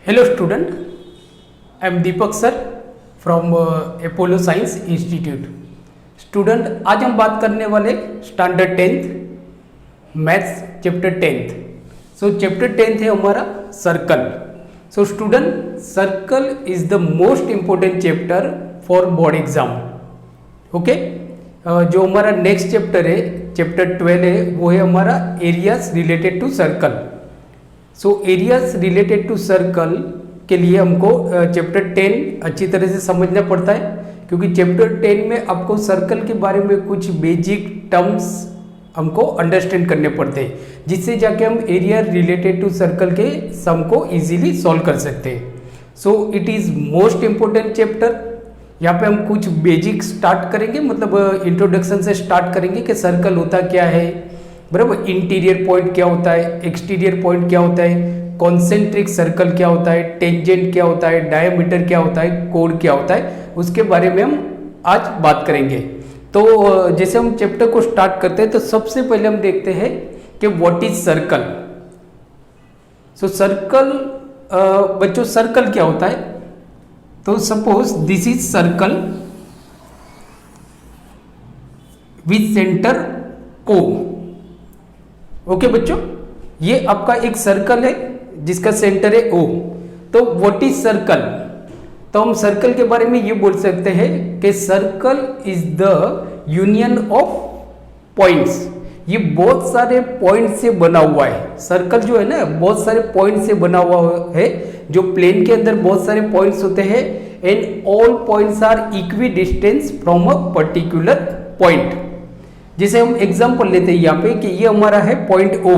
Hello student, I am Deepak sir from Apollo Science Institute. Student आज हम बात करने वाले standard 10th maths chapter 10th. सो chapter 10th है हमारा circle. So student circle is the most important chapter for board exam. Okay, जो हमारा next chapter है चैप्टर 12 है वो है हमारा areas related to circle. So areas related to circle के लिए हमको चैप्टर 10 अच्छी तरह से समझना पड़ता है, क्योंकि चैप्टर 10 में आपको सर्कल के बारे में कुछ बेसिक टर्म्स हमको अंडरस्टैंड करने पड़ते हैं, जिससे जाके हम एरिया रिलेटेड टू सर्कल के सम को इजीली सॉल्व कर सकते हैं. So it is most important chapter. यहाँ पे हम कुछ बेसिक स्टार्ट करेंगे, मतलब इंट्रोडक्शन से स्टार्ट करेंगे कि सर्कल होता क्या है, बराबर. इंटीरियर पॉइंट क्या होता है, एक्सटीरियर पॉइंट क्या होता है, कॉन्सेंट्रिक सर्कल क्या होता है, टेंजेंट क्या होता है, डायमीटर क्या होता है, कोड क्या होता है, उसके बारे में हम आज बात करेंगे. तो जैसे हम चैप्टर को स्टार्ट करते हैं तो सबसे पहले हम देखते हैं कि what is circle. So circle, बच्चों सर्कल क्या होता है. तो suppose this is circle with centre O. Okay बच्चों, ये आपका एक सर्कल है जिसका सेंटर है O. तो व्हाट इज सर्कल. तो हम सर्कल के बारे में ये बोल सकते हैं कि circle is the union of points. ये बहुत सारे पॉइंट से बना हुआ है. सर्कल जो है ना बहुत सारे पॉइंट से बना हुआ है. जो प्लेन के अंदर बहुत सारे पॉइंट्स होते हैं and all points are equi distance from a particular point. जैसे हम एग्जांपल लेते हैं यहाँ पे कि ये हमारा है पॉइंट O.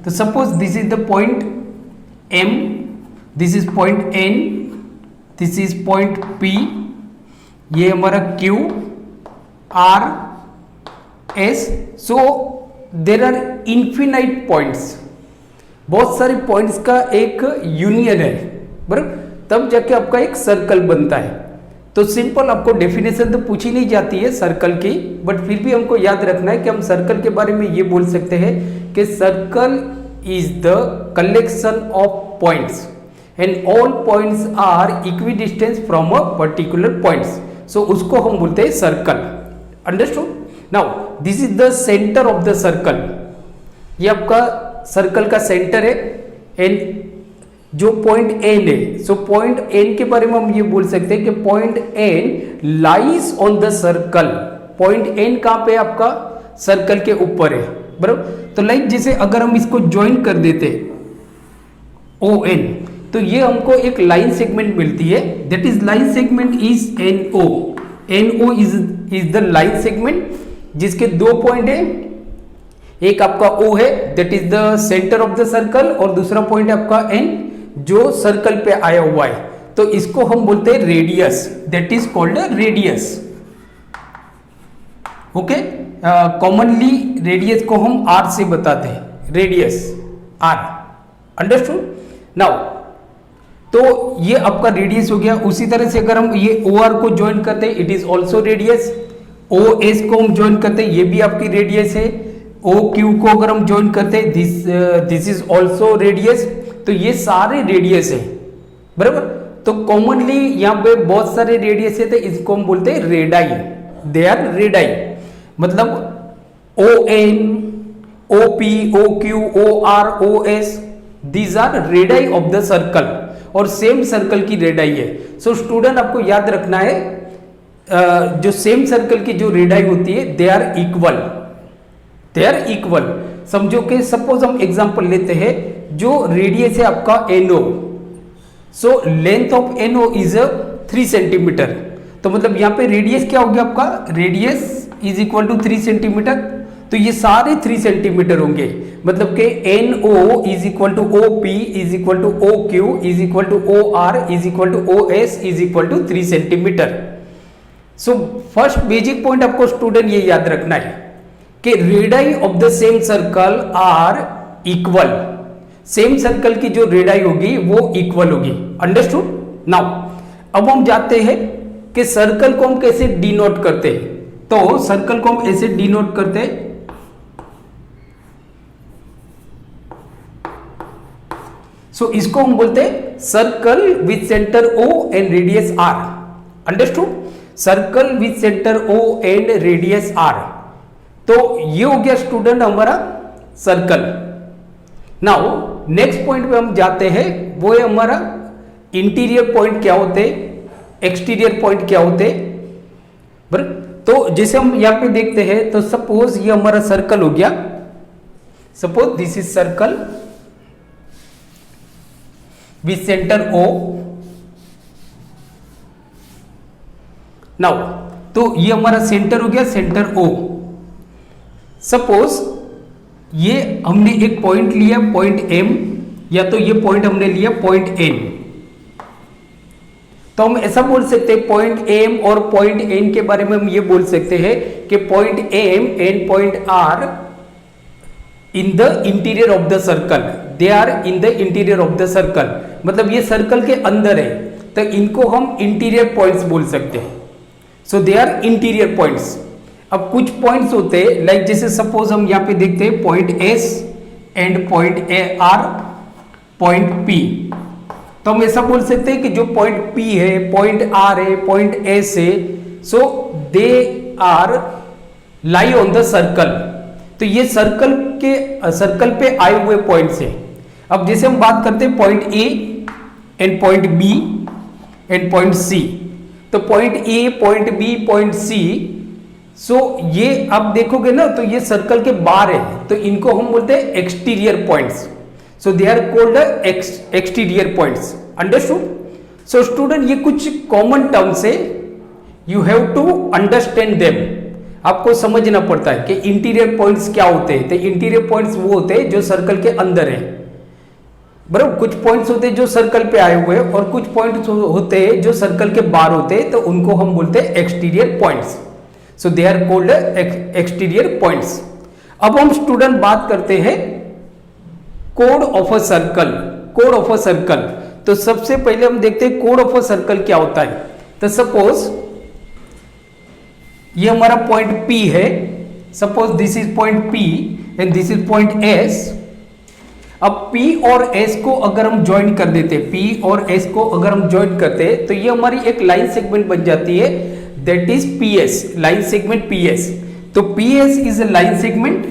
तो suppose this is the point M, this is point N, this is point P, ये हमारा Q, R, S. So there are infinite points. बहुत सारे पॉइंट्स का एक यूनियन है, बराबर. तब जाके आपका एक सर्कल बनता है. तो सिंपल आपको डेफिनेशन तो पूछी नहीं जाती है सर्कल की, बट फिर भी हमको याद रखना है कि हम सर्कल के बारे में ये बोल सकते हैं कि circle is the collection of points and all points are equi distance from a particular points. So उसको हम बोलते हैं circle. Understood. Now this is the centre of the circle. ये आपका सर्कल का सेंटर है एंड जो पॉइंट N है. सो पॉइंट N के बारे में हम ये बोल सकते हैं कि point N lies on the circle. Point N कहाँ पे आपका सर्कल के ऊपर है, बराबर. तो लाइक जैसे अगर हम इसको ज्वाइन कर देते ON, तो ये हमको एक लाइन सेगमेंट मिलती है. That is line segment is NO. NO is the line segment जिसके दो पॉइंट है. एक आपका O है that is the centre of the circle, और दूसरा पॉइंट है आपका N जो सर्कल पे आया हुआ है. तो इसको हम बोलते हैं radius. That is called radius. Okay, commonly radius को हम R से बताते हैं. Radius R. अंडरस्टूड. नाउ तो ये आपका रेडियस हो गया. उसी तरह से अगर हम ये OR को ज्वाइन करते हैं it is also radius. OS को हम ज्वाइन करते हैं ये भी आपकी रेडियस है. OQ को अगर हम ज्वाइन करते हैं दिस इज ऑल्सो रेडियस. तो ये सारे रेडियस है, बराबर. तो कॉमनली यहाँ पे बहुत सारे रेडियस है तो इसको हम बोलते हैं रेडाई. They are radii. मतलब ON, OP, OQ, OR, OS these are radii of the circle, और सेम सर्कल की रेडाई है. सो स्टूडेंट आपको याद रखना है जो सेम सर्कल की जो रेडाई होती है they are equal. They are equal. समझो कि सपोज हम एग्जांपल लेते हैं जो रेडियस है आपका NO. So length of NO is 3 centimetre. तो मतलब यहाँ पे रेडियस क्या हो गया आपका, radius is equal to 3 centimetre. तो ये सारे 3 सेंटीमीटर होंगे. मतलब कि NO is equal to OP is equal to OQ is equal to OR is equal to OS is equal to 3 centimetre. So first basic point आपको student ये याद रखना है कि radii of the same circle are equal. Same circle की जो radii होगी वो इक्वल होगी. अंडरस्टूड. नाउ अब हम जाते हैं कि सर्कल को हम कैसे डिनोट करते हैं. तो सर्कल को हम ऐसे डिनोट करते हैं. सो इसको हम बोलते हैं circle with centre O and radius R। Understood? Circle with centre O and radius R। तो ये हो गया स्टूडेंट हमारा सर्कल। नाउ नेक्स्ट पॉइंट पे हम जाते हैं, वो है हमारा इंटीरियर पॉइंट क्या होते हैं, एक्सटीरियर पॉइंट क्या होते हैं। बराबर? तो जैसे हम यहां पे देखते हैं, तो सपोज ये हमारा सर्कल हो गया, suppose this is circle with centre O। Now तो ये हमारा सेंटर हो गया, सेंटर O। सपोज ये हमने एक पॉइंट लिया, पॉइंट M, या तो ये पॉइंट हमने लिया पॉइंट N। तो हम ऐसा बोल सकते हैं पॉइंट M और पॉइंट N के बारे में हम ये बोल सकते हैं कि point M and point R in the interior of the circle, they are in the interior of the circle, मतलब ये सर्कल के अंदर है, तो इनको हम इंटीरियर पॉइंट्स बोल सकते हैं। सो दे आर इंटीरियर पॉइंट्स। अब कुछ पॉइंट्स होते हैं लाइक जैसे सपोज हम यहाँ पे देखते हैं point S and point R, point P। तो हम ऐसा बोल सकते हैं कि जो पॉइंट P है, पॉइंट R है, पॉइंट S है, so they are lie on the circle. तो ये सर्कल पे आए हुए पॉइंट्स हैं। अब जैसे हम बात करते हैं point A and point B and point C। तो point A, point B, point C, सो ये आप देखोगे ना, तो ये सर्कल के बाहर है, तो इनको हम बोलते हैं exterior points. So they are called exterior points. Understood? So student ये कुछ कॉमन टर्म्स है, you have to understand them. आपको समझना पड़ता है कि इंटीरियर पॉइंट्स क्या होते हैं। तो इंटीरियर पॉइंट्स वो होते हैं जो सर्कल के अंदर है, बराबर। कुछ पॉइंट्स होते हैं जो सर्कल पे आए हुए हैं, और कुछ पॉइंट्स होते हैं जो सर्कल के बाहर होते हैं, तो उनको हम बोलते हैं exterior points. So they are called exterior points. अब हम स्टूडेंट बात करते हैं कोड ऑफ अ सर्कल। कोड ऑफ अ सर्कल, तो सबसे पहले हम देखते हैं कोड ऑफ अ सर्कल क्या होता है। तो सपोज ये हमारा पॉइंट P है, suppose this is point P and this is point S। अब P और S को अगर हम ज्वाइन कर देते, P और S को अगर हम ज्वाइन करते हैं, तो ये हमारी एक लाइन सेगमेंट बन जाती है, that is PS, line segment PS। तो PS is a line segment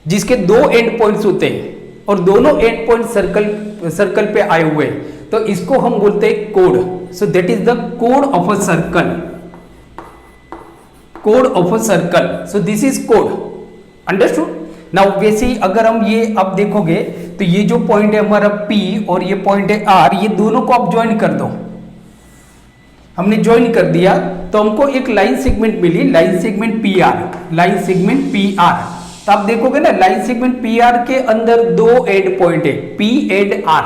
जिसके दो एंड पॉइंट्स होते हैं, और दोनों एंड पॉइंट सर्कल पे आए हुए हैं, तो इसको हम बोलते हैं code. So that is the code of a circle, कोड of a circle. So this is code. Understood? Now वैसे ही अगर हम ये अब देखोगे, तो ये जो पॉइंट है हमारा P और ये पॉइंट है R, ये दोनों को आप ज्वाइन कर दो। हमने ज्वाइन कर दिया तो हमको एक लाइन सेगमेंट मिली, line segment PR, line segment PR। तो आप देखोगे ना, लाइन सेगमेंट PR के अंदर दो एंड पॉइंट है, P and R,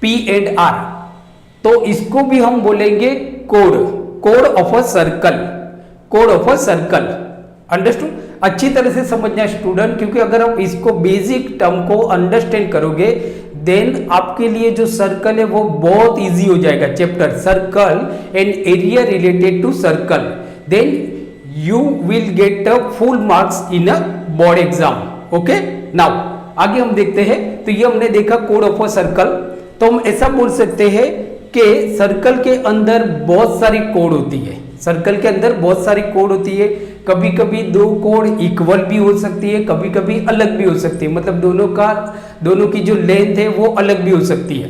P and R। तो इसको भी हम बोलेंगे code, code of a circle, कोड ऑफ अ सर्कल। अंडरस्टूड? अच्छी तरह से समझना स्टूडेंट, क्योंकि अगर आप इसको बेसिक टर्म को अंडरस्टैंड करोगे, देन आपके लिए जो सर्कल है वो बहुत इजी हो जाएगा। Chapter circle and area related to circle, then you will get a full marks in a board exam. Okay, now आगे हम देखते हैं। तो ये हमने देखा कोड ऑफ अ सर्कल। तो हम ऐसा बोल सकते हैं कि सर्कल के अंदर बहुत सारी कोड होती है, सर्कल के अंदर बहुत सारी कोड होती है। कभी कभी दो कोड इक्वल भी हो सकती है, कभी कभी अलग भी हो सकती है, मतलब दोनों की जो लेंथ है वो अलग भी हो सकती है,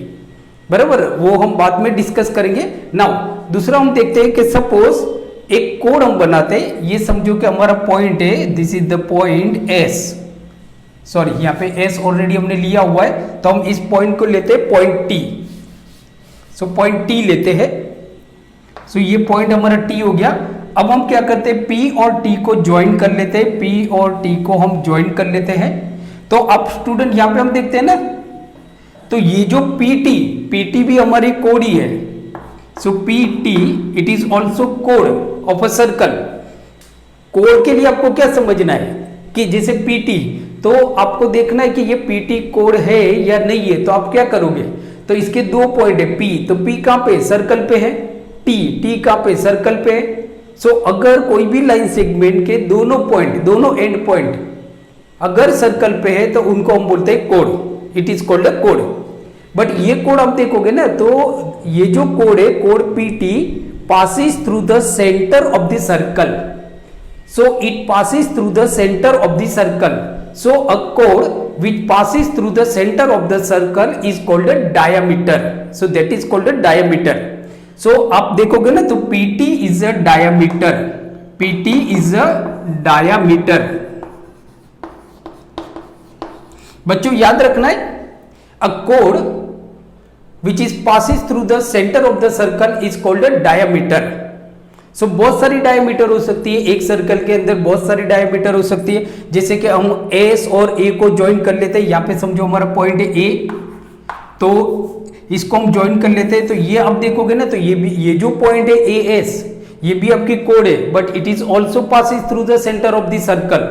बराबर। वो हम बाद में डिस्कस करेंगे। नाउ दूसरा हम देखते हैं कि सपोज एक कोड हम बनाते हैं, ये समझो कि हमारा पॉइंट है, this is the point S, sorry यहाँ पे S ऑलरेडी हमने लिया हुआ है, तो हम इस पॉइंट को लेते हैं point T। So point T लेते हैं। सो ये पॉइंट हमारा T हो गया। अब हम क्या करते हैं, P और T को ज्वाइन कर लेते हैं, P और T को हम ज्वाइन कर लेते हैं। तो अब स्टूडेंट यहाँ पे हम देखते हैं ना, तो ये जो PT भी हमारी कोड ही है। सो PT it is also code of a circle. Code के लिए आपको क्या समझना है कि जैसे PT, तो आपको देखना है कि ये PT कोड है या नहीं है। तो आप क्या करोगे, तो इसके दो पॉइंट है P, तो P कहां पे, सर्कल पे है, T कहां पे, सर्कल पे है। सो अगर कोई भी लाइन सेगमेंट के दोनों पॉइंट, दोनों एंड पॉइंट अगर सर्कल पे है, तो उनको हम बोलते हैं code. It is called a code. But ये कोड आप देखोगे ना, तो ये जो कोड है, code PT passes through the center of the circle. So it passes through the center of the circle. So a chord which passes through the center of the circle is called a diameter. So that is called a diameter. So आप देखोगे ना, तो PT is a diameter. PT is a diameter. बच्चों याद रखना है, a chord which is passes through the center of the circle is called a diameter. सो बहुत सारी डायमीटर हो सकती है, एक सर्कल के अंदर बहुत सारी डायमीटर हो सकती है। जैसे कि हम एस और ए को ज्वाइन कर लेते हैं, यहाँ पे समझो हमारा पॉइंट है ए, तो इसको हम ज्वाइन कर लेते हैं। तो ये आप देखोगे ना, तो ये भी, ये जो पॉइंट है ए एस, ये भी आपकी कोड है, but it is also passes through the centre of the circle.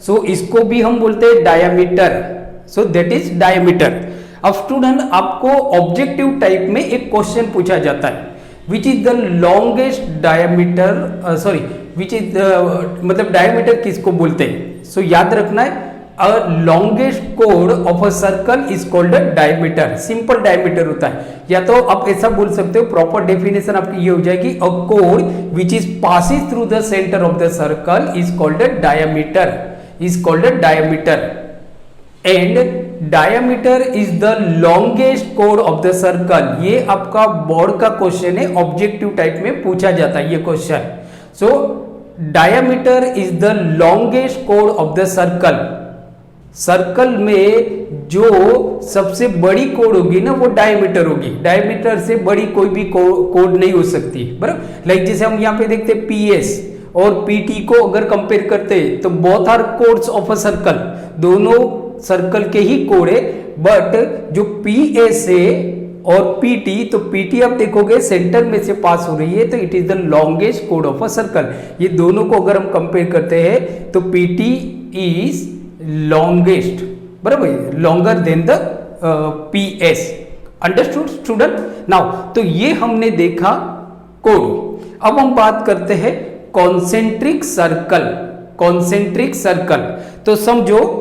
So इसको भी हम बोलते हैं diameter. So that is diameter. अब स्टूडेंट, आपको ऑब्जेक्टिव टाइप में एक क्वेश्चन पूछा जाता है, which is the longest diameter, sorry which is मतलब डायमीटर किसको बोलते हैं। सो याद रखना है, अ लॉन्गेस्ट कोड of a circle is called a diameter. Simple diameter होता है, या तो आप ऐसा बोल सकते हो, प्रॉपर डेफिनेशन आपकी ये हो जाएगी, a code which is passes through the centre of the circle is called a diameter, is called a diameter. And diameter is the longest कोड ऑफ द सर्कल। ये आपका बोर्ड का क्वेश्चन है, objective type में पूछा जाता है ये question. So diameter is the longest कोड ऑफ द सर्कल। सर्कल में जो सबसे बड़ी कोड होगी ना, वो डायमीटर होगी। डायमीटर से बड़ी कोई भी कोड नहीं हो सकती, बराबर। लाइक जैसे हम यहाँ पे देखते हैं PS और PT को अगर कंपेयर करते हैं, तो both are codes of a circle, दोनों सर्कल के ही कोड है। बट जो PS है और PT, तो PT आप देखोगे सेंटर में से पास हो रही है, तो इट इज द लॉन्गेस्ट कोड ऑफ अ सर्कल। ये दोनों को अगर हम कंपेयर करते हैं, तो PT इज लॉन्गेस्ट, बराबर, longer than the PS। Understood student? Now तो ये हमने देखा कोड। अब हम बात करते हैं कॉन्सेंट्रिक सर्कल। कॉन्सेंट्रिक सर्कल, तो समझो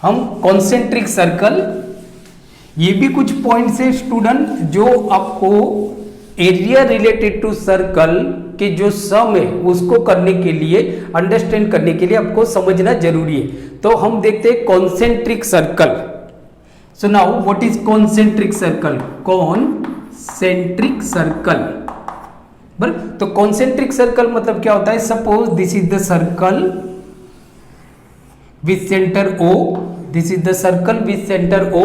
हम कॉन्सेंट्रिक सर्कल, ये भी कुछ पॉइंट्स है स्टूडेंट जो आपको एरिया रिलेटेड टू सर्कल के जो सम है उसको करने के लिए, अंडरस्टैंड करने के लिए आपको समझना जरूरी है। तो हम देखते हैं concentric circle. So now what is concentric circle? Concentric circle, बराबर। तो कॉन्सेंट्रिक सर्कल मतलब क्या होता है? Suppose this is the circle with centre O, this is the circle with centre O,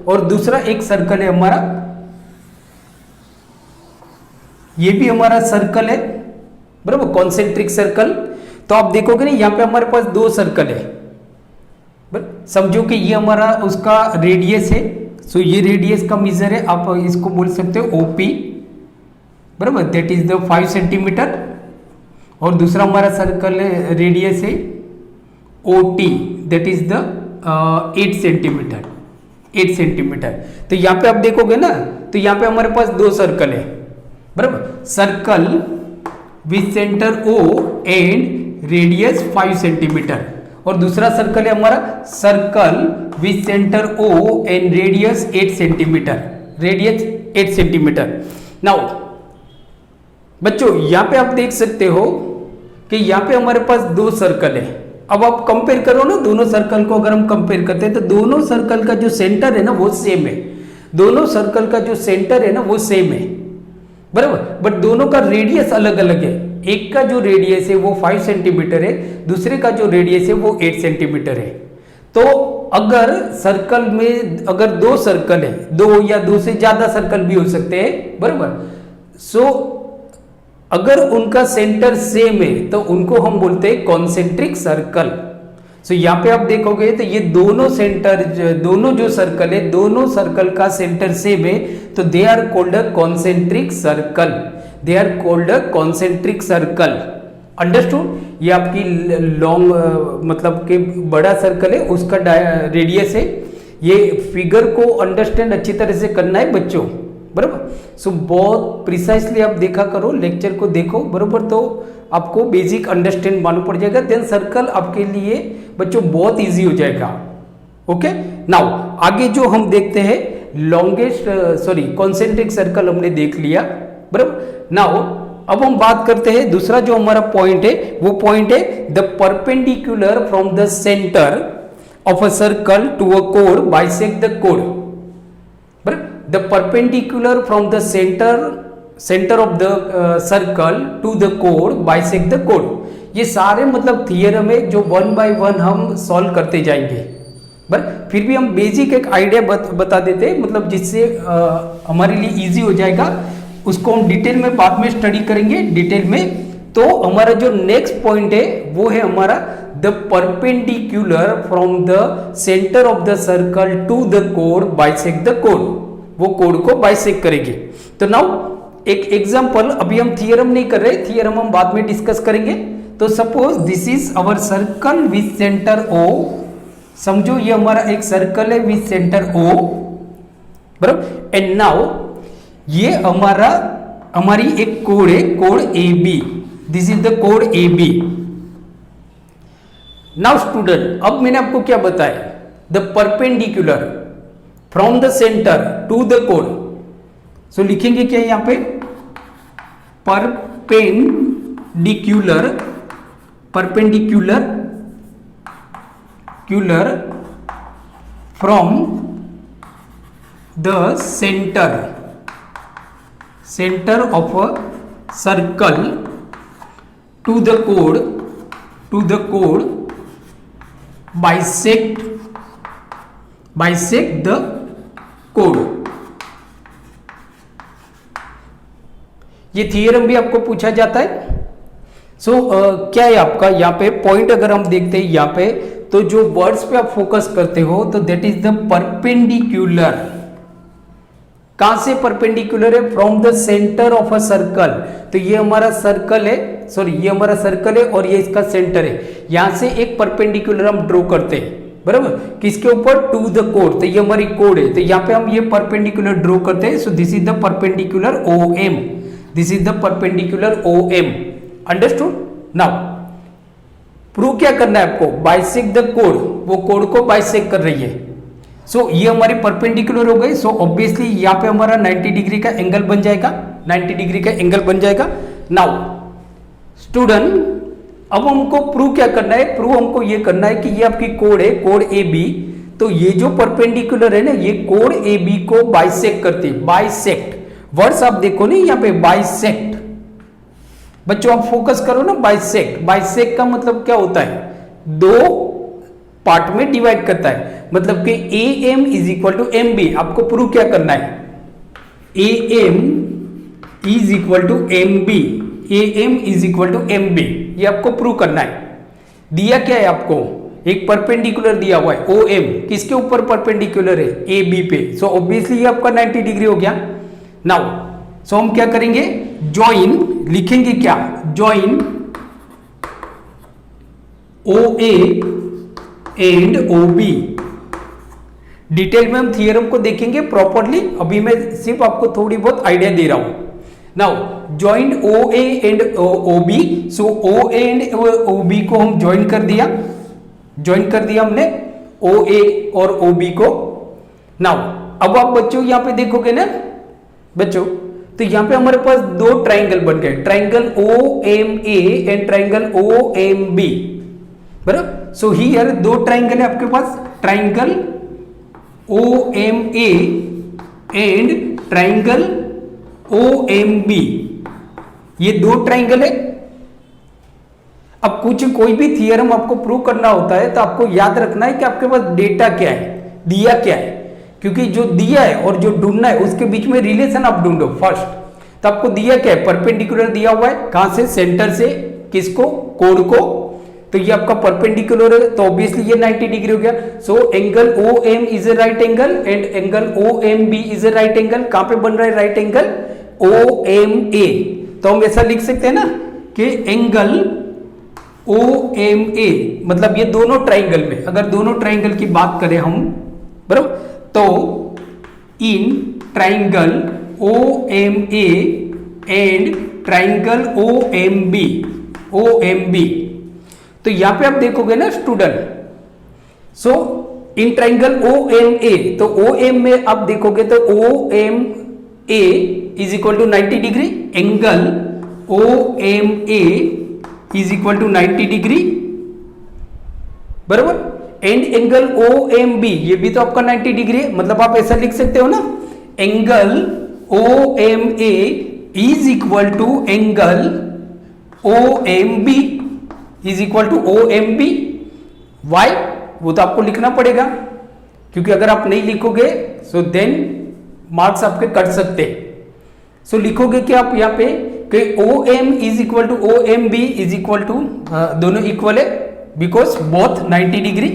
और दूसरा एक सर्कल है हमारा, ये भी हमारा सर्कल है, बराबर, कॉन्सेंट्रिक सर्कल। तो आप देखोगे ना, यहां पे हमारे पास दो सर्कल है, बराबर। समझो कि ये हमारा उसका रेडियस है। सो ये रेडियस का मेजर है, आप इसको बोल सकते हो OP, बराबर, दैट इज द 5 सेंटीमीटर। और दूसरा हमारा सर्कल है, रेडियस है OT, that is the 8 centimetre, 8 centimetre. तो यहाँ पे आप देखोगे ना, तो यहाँ पे हमारे पास दो सर्कल है, बराबर, circle with centre O and radius 5 centimetre, और दूसरा सर्कल है हमारा circle with centre O and radius 8 centimetre, radius 8 centimetre. Now बच्चों, यहाँ पे आप देख सकते हो कि यहाँ पे हमारे पास दो सर्कल है। अब आप कंपेयर करो ना, दोनों सर्कल को अगर हम कंपेयर करते हैं, तो दोनों सर्कल का जो सेंटर है ना वो सेम है, दोनों सर्कल का जो सेंटर है ना वो सेम है, बराबर। बट दोनों का रेडियस अलग अलग है। एक का जो रेडियस है वो 5 सेंटीमीटर है, दूसरे का जो रेडियस है वो 8 सेंटीमीटर है। तो अगर सर्कल में अगर दो सर्कल है, दो या दो से ज्यादा सर्कल भी हो सकते हैं, बराबर। सो अगर उनका सेंटर सेम है तो उनको हम बोलते हैं कॉन्सेंट्रिक सर्कल। सो यहाँ पे आप देखोगे तो ये दोनों सेंटर, दोनों जो सर्कल है, दोनों सर्कल का सेंटर सेम है, तो they are called a concentric circle, they are called a concentric circle. Understood? ये आपकी लॉन्ग मतलब के बड़ा सर्कल है, उसका रेडियस है। ये फिगर को अंडरस्टैंड अच्छी तरह से करना है बच्चों, बराबर। सो बहुत प्रिसाइसली आप देखा करो, लेक्चर को देखो, बराबर, तो आपको बेसिक अंडरस्टैंड मालूम पड़ जाएगा। देन सर्कल आपके लिए बच्चों बहुत इजी हो जाएगा। ओके। नाउ आगे जो हम देखते हैं लॉन्गेस्ट कॉन्सेंट्रिक सर्कल हमने देख लिया, बराबर। नाउ अब हम बात करते हैं दूसरा जो हमारा पॉइंट है, वो पॉइंट है the perpendicular from the centre of a circle to a code bisect the code, बराबर। The perpendicular from the centre of the circle to the code bisect the code. ये सारे मतलब थियरम है जो one by one हम solve करते जाएंगे, but फिर भी हम बेसिक एक आइडिया बता देते हैं, मतलब जिससे हमारे लिए इजी हो जाएगा। उसको हम डिटेल में बाद में स्टडी करेंगे डिटेल में। तो हमारा जो नेक्स्ट पॉइंट है वो है हमारा the perpendicular from the centre of the circle to the code bisect the code. वो कोड को बाइसेक्ट करेगी। तो नाउ एक एग्जांपल, अभी हम थियरम नहीं कर रहे, थियरम हम बाद में डिस्कस करेंगे। तो suppose this is our circle with centre O। समझो ये हमारा एक सर्कल है विथ सेंटर O, बराबर। एंड नाउ ये हमारी एक कोड है, code AB। This is the code AB। Now student, अब मैंने आपको क्या बताया, the perpendicular from the centre to the code. सो लिखेंगे क्या यहां पे, perpendicular from the centre of a circle to the code bisect the code. ये थियरम भी आपको पूछा जाता है। सो क्या है आपका यहाँ पे पॉइंट, अगर हम देखते हैं यहाँ पे, तो जो वर्ड्स पे आप फोकस करते हो तो दैट इज द परपेंडिकुलर। कहां से परपेंडिकुलर है, from the centre of a circle. तो ये हमारा सर्कल है, ये हमारा सर्कल है और ये इसका सेंटर है। यहां से एक परपेंडिकुलर हम ड्रॉ करते हैं, बराबर, किसके ऊपर, टू द कोड। तो ये हमारी कोड है, तो यहाँ पे हम ये परपेंडिकुलर ड्रॉ करते हैं। सो this is the perpendicular OM, this is the perpendicular OM। Understood. Now prove क्या करना है आपको, बाइसेक्ट द कोड। वो कोड को बाइसेक्ट कर रही है। सो ये हमारी परपेंडिकुलर हो गई। सो ऑब्वियसली यहाँ पे हमारा 90 डिग्री का एंगल बन जाएगा, 90 डिग्री का एंगल बन जाएगा। नाउ स्टूडेंट, अब हमको प्रूव क्या करना है, प्रूव हमको ये करना है कि ये आपकी कोड है, कोड AB। तो ये जो परपेंडिकुलर है ना, ये कोड AB को बाइसेक्ट करती है। बाइसेक्ट वर्ड्स आप देखो ना यहाँ पे, बाइसेक्ट। बच्चों आप फोकस करो ना, बाइसेक्ट। बाइसेक्ट का मतलब क्या होता है, दो पार्ट में डिवाइड करता है। मतलब कि AM is equal to MB। आपको प्रूव क्या करना है, AM is equal to MB, AM is equal to MB। ये आपको प्रूव करना है। दिया क्या है आपको, एक परपेंडिकुलर दिया हुआ है OM, किसके ऊपर परपेंडिकुलर है, AB पे। सो ऑब्वियसली ये आपका 90 डिग्री हो गया। नाउ सो हम क्या करेंगे, ज्वाइन लिखेंगे क्या, join OA and OB। Detail में हम थियरम को देखेंगे प्रॉपरली, अभी मैं सिर्फ आपको थोड़ी बहुत आइडिया दे रहा हूं। Now join OA and OB। So OA and OB को हम ज्वाइन कर दिया हमने OA और OB को। नाउ अब आप बच्चों यहां पे देखोगे ना बच्चों, तो यहां पे हमारे पास दो ट्राइंगल बन गए, triangle OMA and triangle OMB, बराबर। सो हियर दो ट्राइंगल है आपके पास, triangle OMA and triangle OMB। ये दो ट्राइंगल है। अब कोई भी थियरम आपको प्रूव करना होता है तो आपको याद रखना है कि आपके पास डेटा क्या है, दिया क्या है, क्योंकि जो दिया है और जो ढूंढना है उसके बीच में रिलेशन आप ढूंढो फर्स्ट। तो आपको दिया क्या है, परपेंडिकुलर दिया हुआ है, कहां से, सेंटर से, किसको, कोड को। तो ये आपका परपेंडिकुलर है, तो ऑब्वियसली ये 90 डिग्री हो गया। So angle OM is a right angle and angle OMB is a right angle. कहां पे बन रहा है राइट एंगल, OMA। तो हम ऐसा लिख सकते हैं ना कि एंगल OMA, मतलब ये दोनों ट्राइंगल में, अगर दोनों ट्राइंगल की बात करें हम, बराबर, तो in triangle OMA and triangle OMB। तो यहां पे आप देखोगे ना student, so in triangle O M A, तो ओ एम में आप देखोगे तो O M A is equal to 90 degree, angle O M A is equal to 90 degree, बराबर। And angle O M B, ये भी तो आपका 90 डिग्री है, मतलब आप ऐसा लिख सकते हो ना, angle O M A is equal to angle O M B is equal to O M B. Why, वो तो आपको लिखना पड़ेगा, क्योंकि अगर आप नहीं लिखोगे सो देन मार्क्स आपके कट सकते। सो लिखोगे कि आप यहाँ पे कि O M is equal to O M B is equal to, दोनों इक्वल है because both 90 degree,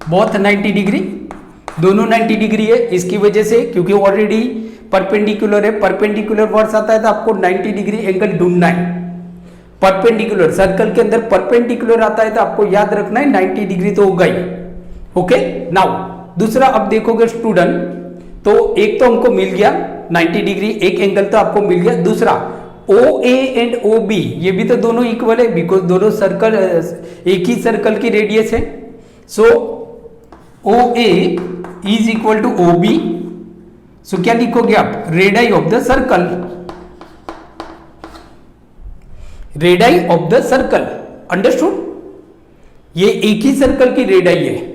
both 90 degree, दोनों 90 डिग्री है, इसकी वजह से, क्योंकि ऑलरेडी परपेंडिकुलर है, परपेंडिकुलर वर्ड्स आता है तो आपको 90 डिग्री एंगल ढूंढना है। परपेंडिकुलर, सर्कल के अंदर परपेंडिकुलर आता है तो आपको याद रखना है 90 डिग्री तो होगा ही। ओके, नाउ दूसरा अब देखोगे स्टूडेंट, तो एक तो हमको मिल गया 90 डिग्री, एक एंगल तो आपको मिल गया। दूसरा ओ ए एंड ओ बी, ये भी तो दोनों इक्वल है बिकॉज दोनों सर्कल एक ही सर्कल की रेडियस है। So O A is equal to O B, so क्या लिखोगे आप, radii of the circle, radii of the circle, understood, ये एक ही सर्कल की रेडाई है।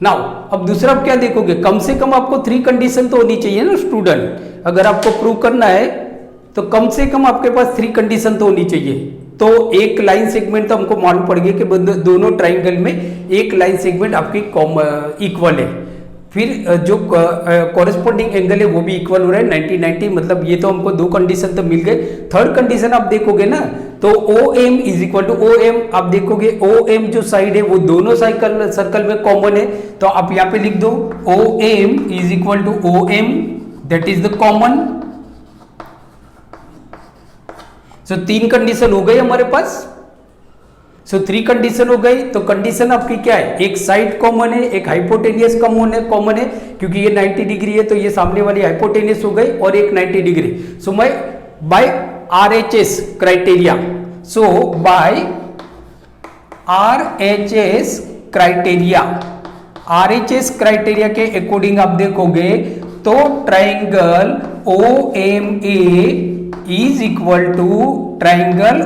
नाउ अब दूसरा आप क्या देखोगे, कम से कम आपको 3 कंडीशन तो होनी चाहिए ना स्टूडेंट, अगर आपको प्रूव करना है तो कम से कम आपके पास 3 कंडीशन तो होनी चाहिए। तो एक लाइन सेगमेंट तो हमको मालूम पड़ गया कि दोनों ट्राइंगल में एक लाइन सेगमेंट आपकी इक्वल है, फिर जो कॉरेस्पॉन्डिंग एंगल है वो भी इक्वल हो रहा है 90-90, मतलब ये तो हमको 2 कंडीशन तो मिल गए। थर्ड कंडीशन आप देखोगे ना, तो O M is equal to O M, आप देखोगे ओ एम जो साइड है वो दोनों सर्कल में कॉमन है, तो आप यहाँ पे लिख दो O M is equal to O M, that is the common. So 3 condition हो गई हमारे पास। सो 3 कंडीशन हो गई, तो कंडीशन आपकी क्या है, एक साइड कॉमन है, एक हाइपोटेनियस कॉमन है, क्योंकि ये 90 डिग्री है तो ये सामने वाली हाइपोटेनियस हो गई, और एक 90 डिग्री। सो मैं by RHS criteria, so by RHS criteria, RHS criteria के अकॉर्डिंग आप देखोगे तो triangle OMA is equal to triangle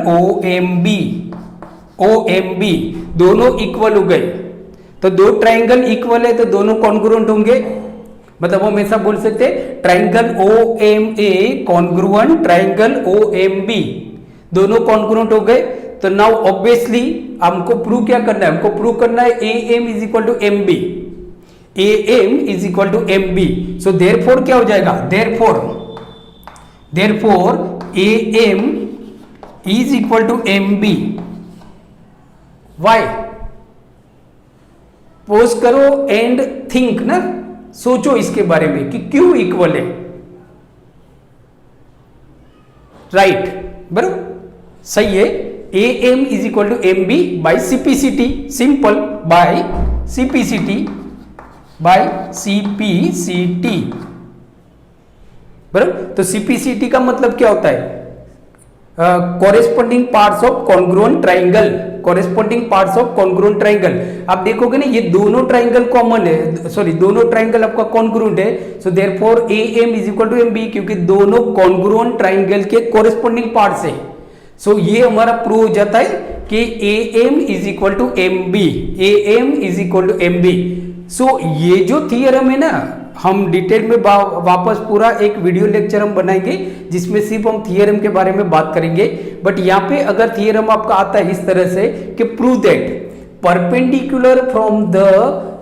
OMB, दोनों इक्वल हो गए। तो 2 ट्राइंगल इक्वल है तो दोनों कॉन्ग्रुएंट होंगे, मतलब हम ऐसा बोल सकते हैं triangle OMA congruent triangle OMB, दोनों कॉन्ग्रुएंट हो गए। तो नाउ ऑब्वियसली हमको प्रूव क्या करना है, हमको प्रूव करना है AM is equal to MB, AM is equal to MB। So therefore क्या हो जाएगा, therefore AM is equal to MB। Why, pause करो एंड थिंक ना, सोचो इसके बारे में कि क्यों इक्वल है, राइट, बराबर सही है। AM is equal to MB by CPCT, simple, by CPCT, बराबर। तो CPCT का मतलब क्या होता है, corresponding parts of congruent triangle, corresponding parts of congruent triangle. आप देखोगे ना ये दोनों ट्राइंगल कॉमन है, सॉरी दोनों ट्राइंगल आपका कॉन्ग्रुएंट है। So therefore AM is equal to MB, क्योंकि दोनों कॉन्ग्रुएंट ट्राइंगल के कॉरेस्पॉन्डिंग पार्ट्स है। सो ये हमारा प्रूव हो जाता है कि AM is equal to MB, AM is equal to MB। So ये जो थियरम है ना, हम डिटेल में वापस पूरा एक वीडियो लेक्चर हम बनाएंगे जिसमें सिर्फ हम थियरम के बारे में बात करेंगे। बट यहाँ पे अगर थियरम आपका आता है इस तरह से कि prove that perpendicular from the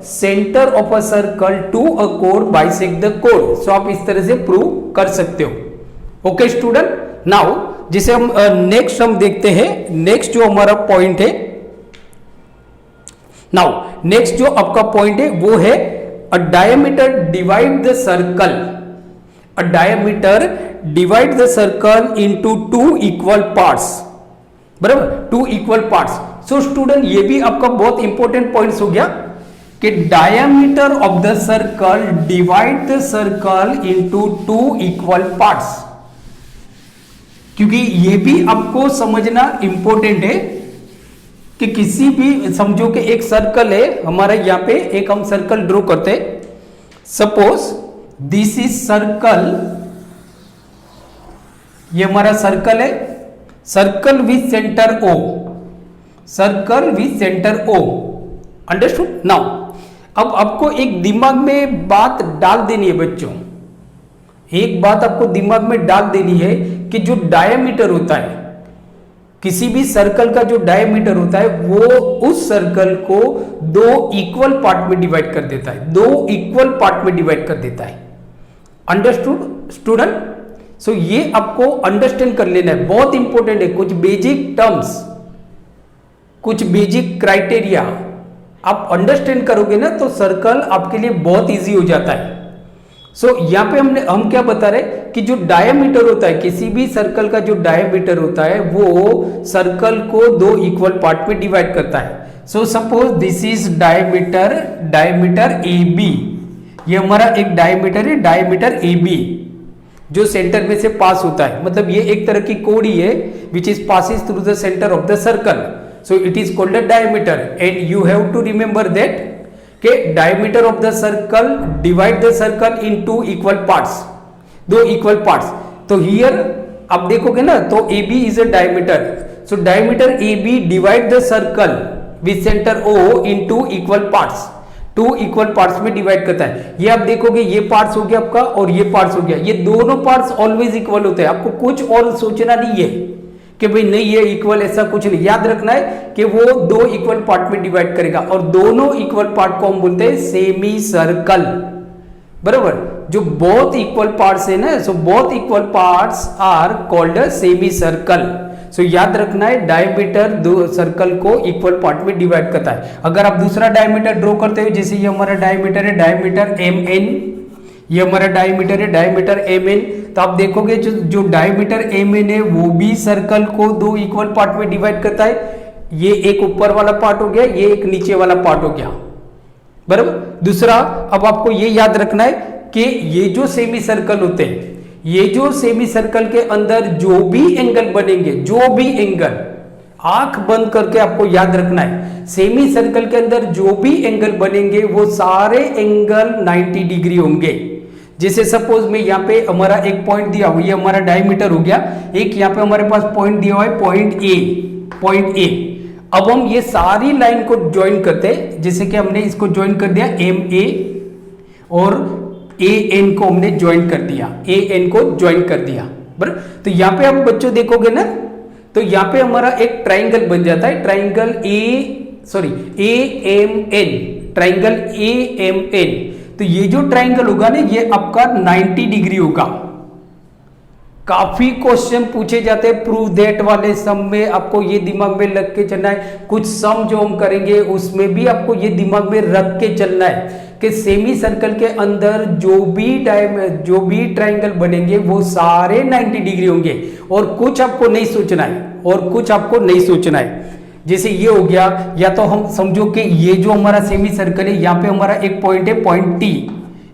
centre of a circle to a code bisect the code, सो आप इस तरह से प्रूव कर सकते हो। ओके स्टूडेंट, नाउ जिसे हम नेक्स्ट हम देखते हैं, नेक्स्ट जो हमारा पॉइंट है, नाउ नेक्स्ट जो आपका पॉइंट है वो है a diameter divide the circle, a diameter divide the circle into 2 equal parts, बराबर, 2 equal parts। सो स्टूडेंट ये भी आपका बहुत इंपॉर्टेंट पॉइंट्स हो गया कि diameter of the circle divide the circle into 2 equal parts, क्योंकि ये भी आपको समझना इंपॉर्टेंट है कि किसी भी, समझो कि एक सर्कल है हमारा, यहाँ पे एक हम सर्कल ड्रॉ करते हैं। सपोज दिस इज सर्कल, ये हमारा सर्कल है, circle with centre O, circle with centre O, understood. Now अब आपको एक दिमाग में बात डाल देनी है बच्चों, एक बात आपको दिमाग में डाल देनी है कि जो डायमीटर होता है, किसी भी सर्कल का जो डायमीटर होता है वो उस सर्कल को दो इक्वल पार्ट में डिवाइड कर देता है, दो इक्वल पार्ट में डिवाइड कर देता है। Understood student? सो ये आपको अंडरस्टैंड कर लेना है, बहुत इंपॉर्टेंट है। कुछ बेसिक टर्म्स, कुछ बेसिक क्राइटेरिया आप अंडरस्टैंड करोगे ना तो सर्कल आपके लिए बहुत इजी हो जाता है। सो यहां पे हम क्या बता रहे कि जो डायमीटर होता है, किसी भी सर्कल का जो डायमीटर होता है वो सर्कल को दो इक्वल पार्ट में डिवाइड करता है। So suppose this is diameter, diameter A B, ये हमारा एक डायमीटर है, डायमीटर ए बी, जो सेंटर में से पास होता है। मतलब ये एक तरह की कोड़ी है which is passes through the centre of the circle, so it is called the diameter. And you have to remember that के diameter of the circle divide the circle in two equal parts, दो equal parts. तो here आप देखोगे ना तो A B is a diameter, so diameter A B divide the circle with centre O in two equal parts, two equal parts में divide करता है। ये आप देखोगे ये पार्ट्स हो गया आपका और ये पार्ट्स हो गया, ये दोनों पार्ट्स ऑलवेज इक्वल होते हैं। आपको कुछ और सोचना नहीं है कि भाई नहीं ये इक्वल, ऐसा कुछ नहीं। याद रखना है कि वो दो इक्वल पार्ट में डिवाइड करेगा और दोनों इक्वल पार्ट को हम बोलते हैं सेमी सर्कल, बराबर। जो बोथ इक्वल पार्ट्स है ना, so both equal parts are called semi circle. सो याद रखना है डायमीटर दो सर्कल को इक्वल पार्ट में डिवाइड करता है। अगर आप दूसरा डायमीटर ड्रॉ करते हो, जैसे ये हमारा डायमीटर है, डायमीटर MN, ये हमारा डायमीटर है, डायमीटर MN, तो आप देखोगे जो डायमीटर MN है वो भी सर्कल को दो इक्वल पार्ट में डिवाइड करता है। ये एक ऊपर वाला पार्ट हो गया, ये एक नीचे वाला पार्ट हो गया, बराबर। दूसरा, अब आपको ये याद रखना है कि ये जो सेमी सर्कल होते हैं, ये जो सेमी सर्कल के अंदर जो भी एंगल बनेंगे, जो भी एंगल, आंख बंद करके आपको याद रखना है, सेमी सर्कल के अंदर जो भी एंगल बनेंगे वो सारे एंगल 90 डिग्री होंगे। जैसे सपोज में यहाँ पे हमारा एक पॉइंट दिया हुआ, ये हमारा डायमीटर हो गया, एक यहाँ पे हमारे पास पॉइंट दिया हुआ है, पॉइंट ए, पॉइंट ए। अब हम ये सारी लाइन को ज्वाइन करते हैं, जैसे कि हमने इसको ज्वाइन कर दिया MA और AN को हमने ज्वाइन कर दिया, AN को ज्वाइन कर दिया, बराबर। तो यहाँ पे आप बच्चों देखोगे ना तो यहाँ पे हमारा एक ट्राइंगल बन जाता है, ट्राइंगल AMN, ट्राइंगल AMN। तो ये जो ट्राइंगल होगा ना ये आपका 90 डिग्री होगा। काफी क्वेश्चन पूछे जाते हैं प्रूव दैट वाले सम में, आपको ये दिमाग में लग के चलना है। कुछ सम जो हम करेंगे उसमें भी आपको ये दिमाग में रख के चलना है कि सेमी सर्कल के अंदर जो भी ट्राइंगल बनेंगे वो सारे 90 डिग्री होंगे, और कुछ आपको नहीं सोचना है, और कुछ आपको नहीं सोचना है। जैसे ये हो गया, या तो हम समझो कि ये जो हमारा सेमी सर्कल है यहाँ पे हमारा एक पॉइंट है, पॉइंट T,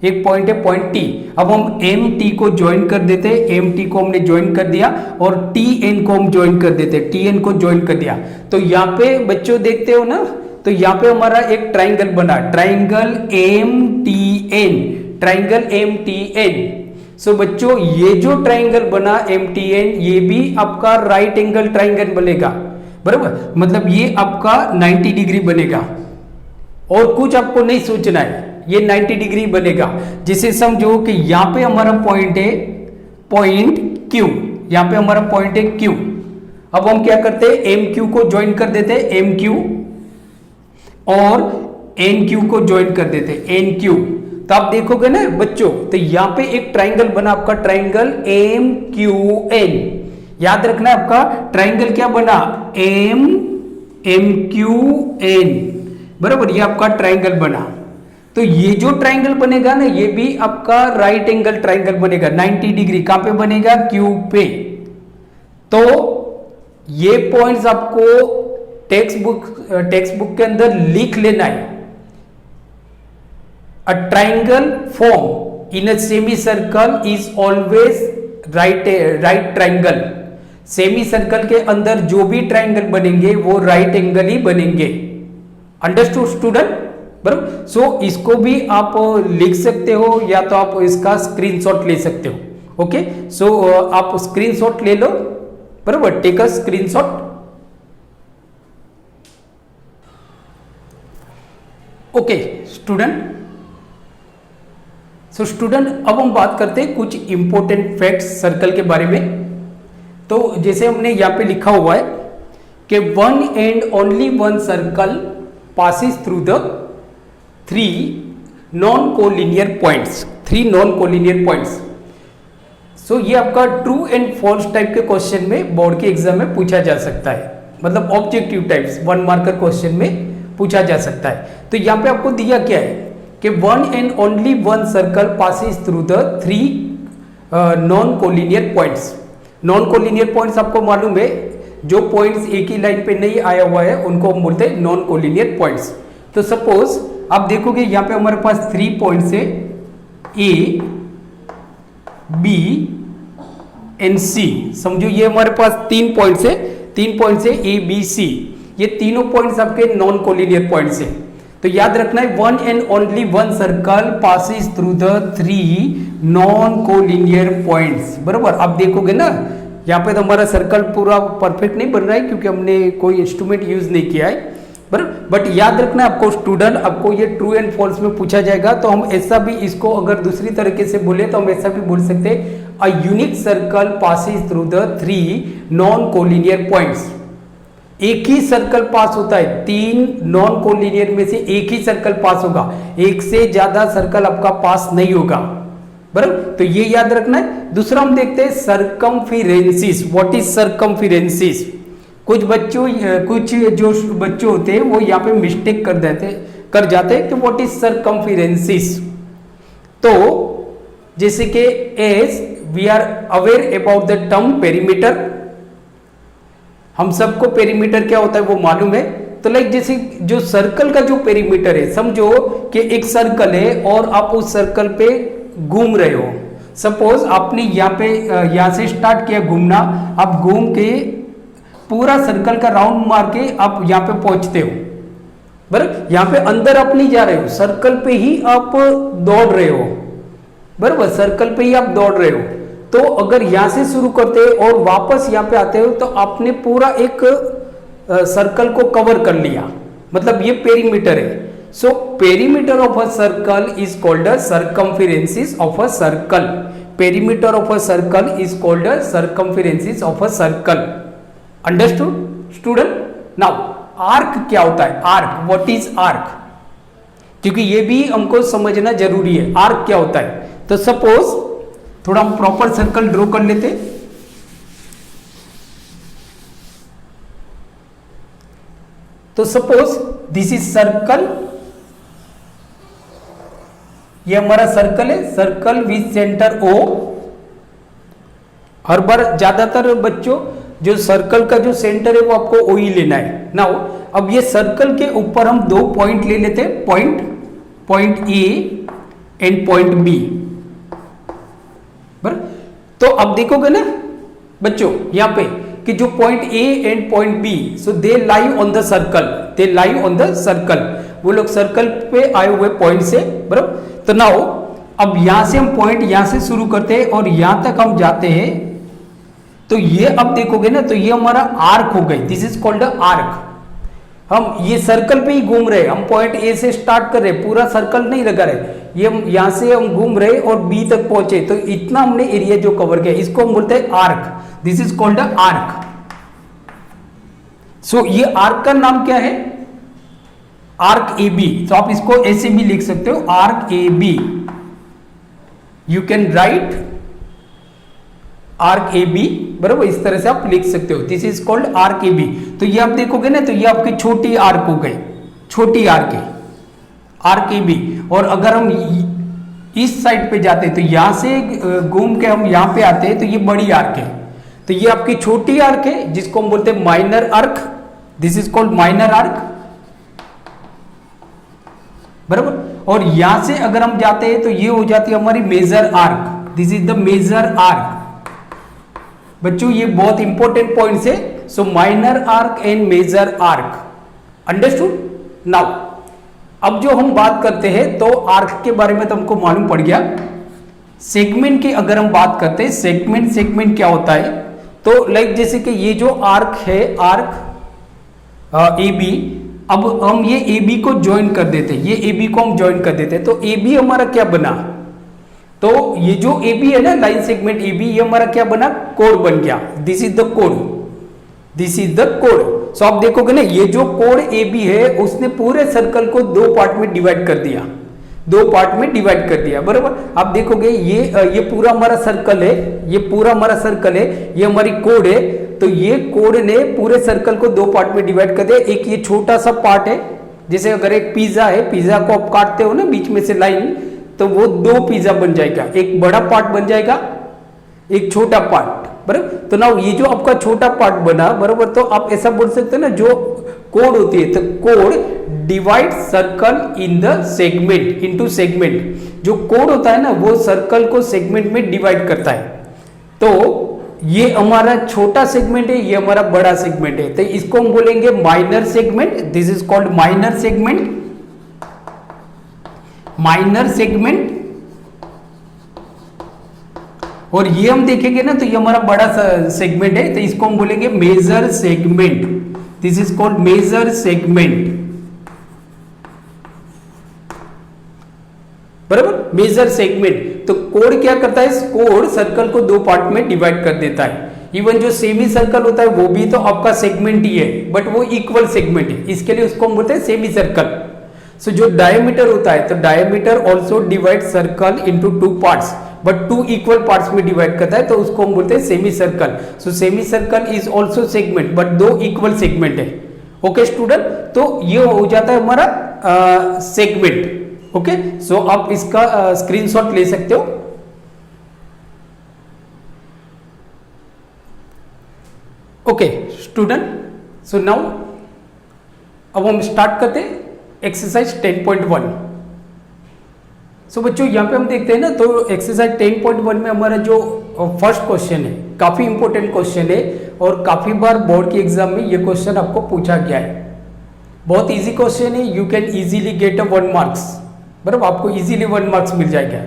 एक पॉइंट है पॉइंट T। अब हम MT को ज्वाइन कर देते हैं, MT को हमने ज्वाइन कर दिया, और TN को हम ज्वाइन कर देते हैं, TN को ज्वाइन कर दिया। तो यहाँ पे बच्चों देखते हो ना, तो यहाँ पे हमारा एक ट्राइंगल बना, ट्राइंगल MTN, ट्राइंगल MTN। सो बच्चों ये जो ट्राइंगल बना MTN, ये भी आपका राइट एंगल ट्राइंगल बनेगा, बराबर। मतलब ये आपका 90 डिग्री बनेगा, और कुछ आपको नहीं सोचना है, ये 90 डिग्री बनेगा। जैसे समझो कि यहाँ पे हमारा पॉइंट है, पॉइंट Q, यहाँ पे हमारा पॉइंट है Q। अब हम क्या करते हैं, MQ को ज्वाइन कर देते हैं, MQ, और NQ को ज्वाइन कर देते हैं, NQ। तो आप देखोगे ना बच्चों, तो यहाँ पे एक ट्राइंगल बना आपका, ट्राइंगल MQN। याद रखना है आपका ट्राइंगल क्या बना, MQN, बराबर। ये आपका ट्राइंगल बना। तो ये जो ट्राइंगल बनेगा ना ये भी आपका राइट एंगल ट्राइंगल बनेगा, 90 डिग्री। कहां पे बनेगा, Q पे। तो ये पॉइंट्स आपको टेक्स्ट बुक के अंदर लिख लेना है। A triangle form in a semi circle is always right triangle. Semi circle के अंदर जो भी ट्राइंगल बनेंगे वो राइट एंगल ही बनेंगे। Understood student? बराबर। सो इसको भी आप लिख सकते हो या तो आप इसका स्क्रीनशॉट ले सकते हो। ओके, सो आप स्क्रीनशॉट ले लो। बराबर, take a screenshot. Okay student, so student अब हम बात करते हैं कुछ इंपॉर्टेंट फैक्ट्स सर्कल के बारे में। तो जैसे हमने यहाँ पे लिखा हुआ है कि one and only one circle passes through the three non collinear points, three non collinear points. So ये आपका ट्रू एंड फॉल्स टाइप के क्वेश्चन में बोर्ड के एग्जाम में पूछा जा सकता है, मतलब ऑब्जेक्टिव टाइप्स 1 मार्कर क्वेश्चन में पूछा जा सकता है। तो यहाँ पे आपको दिया क्या है कि one and only one circle passes through the three non collinear points. Non collinear points आपको मालूम है, जो पॉइंट्स एक ही लाइन पे नहीं आया हुआ है उनको हम बोलते हैं नॉन कोलिनियर पॉइंट्स। तो सपोज आप देखोगे यहाँ पे हमारे पास 3 पॉइंट्स है, ए बी एंड सी। समझो ये हमारे पास 3 पॉइंट्स है, 3 पॉइंट्स है ए बी सी। ये तीनों पॉइंट्स आपके नॉन कोलिनियर पॉइंट्स हैं। तो याद रखना है one and only one circle passes through the three non collinear points. बराबर, आप देखोगे ना यहाँ पे तो हमारा सर्कल पूरा परफेक्ट नहीं बन रहा है क्योंकि हमने कोई इंस्ट्रूमेंट यूज नहीं किया है। बराबर, बट याद रखना है आपको स्टूडेंट, आपको ये ट्रू एंड फॉल्स में पूछा जाएगा तो हम ऐसा भी इसको अगर दूसरी तरीके से बोले तो हम ऐसा भी बोल सकते हैं, a unique circle passes through the three non collinear points. एक ही सर्कल पास होता है, 3 नॉन कोलिनियर में से एक ही सर्कल पास होगा, एक से ज्यादा सर्कल आपका पास नहीं होगा। बराबर, तो ये याद रखना है। दूसरा हम देखते हैं सर्कमफिरेंसिस। What is सर्कमफिरेंसिस? कुछ जो बच्चे होते हैं वो यहाँ पे मिस्टेक कर जाते हैं कि व्हाट इज सर्कमफिरेंसिस। तो जैसे कि as we are aware about the term perimeter, हम सबको पेरीमीटर क्या होता है वो मालूम है। तो लाइक जैसे जो सर्कल का जो पेरीमीटर है, समझो कि एक सर्कल है और आप उस सर्कल पे घूम रहे हो। सपोज आपने यहाँ से स्टार्ट किया घूमना, आप घूम के पूरा सर्कल का राउंड मार के आप यहाँ पे पहुंचते हो। बराबर, यहाँ पे अंदर आप नहीं जा रहे हो, सर्कल पे ही आप दौड़ रहे हो। बराबर, सर्कल पे ही आप दौड़ रहे हो। तो अगर यहां से शुरू करते हो और वापस यहां पे आते हो तो आपने पूरा एक सर्कल को कवर कर लिया, मतलब ये पेरीमीटर है। So perimeter of a circle is called a circumference of a circle. Perimeter of a circle is called a circumference of a circle. Understood student? Now arc क्या होता है? Arc, what is arc? क्योंकि ये भी हमको समझना जरूरी है, आर्क क्या होता है। तो सपोज थोड़ा हम प्रॉपर सर्कल ड्रॉ कर लेते। तो सपोज दिस इज सर्कल, ये हमारा सर्कल है, सर्कल विथ सेंटर ओ। हर बार ज्यादातर बच्चों जो सर्कल का जो सेंटर है वो आपको ओ ही लेना है। नाउ अब ये सर्कल के ऊपर हम 2 पॉइंट ले लेते हैं, point A and point B. तो अब देखोगे ना बच्चों यहाँ पे कि जो point A and point B, so they lie on the circle, they lie on the circle. वो लोग सर्कल पे आए हुए पॉइंट से। बराबर, तो नाउ अब यहां से हम पॉइंट यहां से शुरू करते हैं और यहां तक हम जाते हैं। तो ये अब देखोगे ना तो ये हमारा आर्क हो गई, दिस इज कॉल्ड आर्क। हम ये सर्कल पे ही घूम रहे, हम पॉइंट ए से स्टार्ट कर रहे, पूरा सर्कल नहीं लगा रहे, ये हम यहां से हम घूम रहे और बी तक पहुंचे, तो इतना हमने एरिया जो कवर किया इसको हम बोलते हैं arc. This is called arc. So ये आर्क का नाम क्या है? Arc A B. तो आप इसको ऐसे भी लिख सकते हो, arc A B. You can write arc A B. बराबर, इस तरह से आप लिख सकते हो, this is called arc A B. तो ये आप देखोगे ना तो ये आपकी छोटी आर्क हो गई, छोटी आर्क है, आर्क ए बी। और अगर हम इस साइड पे जाते तो यहां से घूम के हम यहां पे आते हैं तो ये बड़ी आर्क है। तो ये आपकी छोटी आर्क है जिसको हम बोलते हैं minor arc. This is called minor arc. बराबर, और यहां से अगर हम जाते हैं तो ये हो जाती है हमारी major arc. This is the major arc. बच्चों ये बहुत इंपॉर्टेंट पॉइंट्स है। So minor arc and major arc, understood. Now अब जो हम बात करते हैं तो आर्क के बारे में तो हमको मालूम पड़ गया। सेगमेंट की अगर हम बात करते हैं, सेगमेंट क्या होता है, तो लाइक जैसे कि ये जो आर्क है, आर्क ए बी, अब हम ये ए बी को ज्वाइन कर देते हैं, ये ए बी को हम ज्वाइन कर देते हैं, तो ए बी हमारा क्या बना, तो ये जो ए बी है ना, लाइन सेगमेंट ए बी, ये हमारा क्या बना, कोड बन गया। This is the code, this is the code. सो आप देखोगे ना, ये जो कोड ए बी है उसने पूरे सर्कल को दो पार्ट में डिवाइड कर दिया, दो पार्ट में डिवाइड कर दिया, बराबर। आप देखोगे ये पूरा हमारा सर्कल है, ये पूरा हमारा सर्कल है, ये हमारी कोड है, तो ये कोड ने पूरे सर्कल को दो पार्ट में डिवाइड कर दिया। एक ये छोटा सा पार्ट है, जैसे अगर एक पिज्जा है, पिज्जा को आप काटते हो ना बीच में से लाइन, तो वो दो पिज्जा बन जाएगा, एक बड़ा पार्ट बन जाएगा, एक छोटा पार्ट, बराबर। तो ना ये जो आपका छोटा पार्ट बना, बराबर, तो आप ऐसा बोल सकते हैं ना, जो कोड होती है, तो code divide circle in the segment, into segment. जो कोड होता है ना, वो सर्कल को सेगमेंट में डिवाइड करता है। तो ये हमारा छोटा सेगमेंट है, ये हमारा बड़ा सेगमेंट है, तो इसको हम बोलेंगे minor segment. This is called minor segment, minor segment. और ये हम देखेंगे ना, तो ये हमारा बड़ा सेगमेंट है, तो इसको हम बोलेंगे major segment. This is called major segment, बराबर, मेजर सेगमेंट। तो कोड क्या करता है, कोड सर्कल को दो पार्ट में डिवाइड कर देता है। इवन जो सेमी सर्कल होता है वो भी तो आपका सेगमेंट ही है, बट वो इक्वल सेगमेंट है, इसके लिए उसको हम बोलते हैं सेमी सर्कल। सो जो डायमीटर होता है, तो diameter also divide circle into two parts, but two equal parts में डिवाइड करता है, तो उसको हम बोलते हैं semi circle. So semi circle is also segment, but दो इक्वल सेगमेंट है। ओके स्टूडेंट, तो ये हो जाता है हमारा सेगमेंट। ओके, सो आप इसका स्क्रीनशॉट ले सकते हो। ओके स्टूडेंट, सो नाउ अब हम स्टार्ट करते हैं एक्सरसाइज 10.1। सो बच्चों यहाँ पे हम देखते हैं ना, तो एक्सरसाइज 10.1 में हमारा जो फर्स्ट क्वेश्चन है, काफी इंपॉर्टेंट क्वेश्चन है, और काफी बार बोर्ड के एग्जाम में ये क्वेश्चन आपको पूछा गया है। बहुत इजी क्वेश्चन है, you can easily get a 1 marks, बराबर, आपको इजीली 1 मार्क्स मिल जाएगा।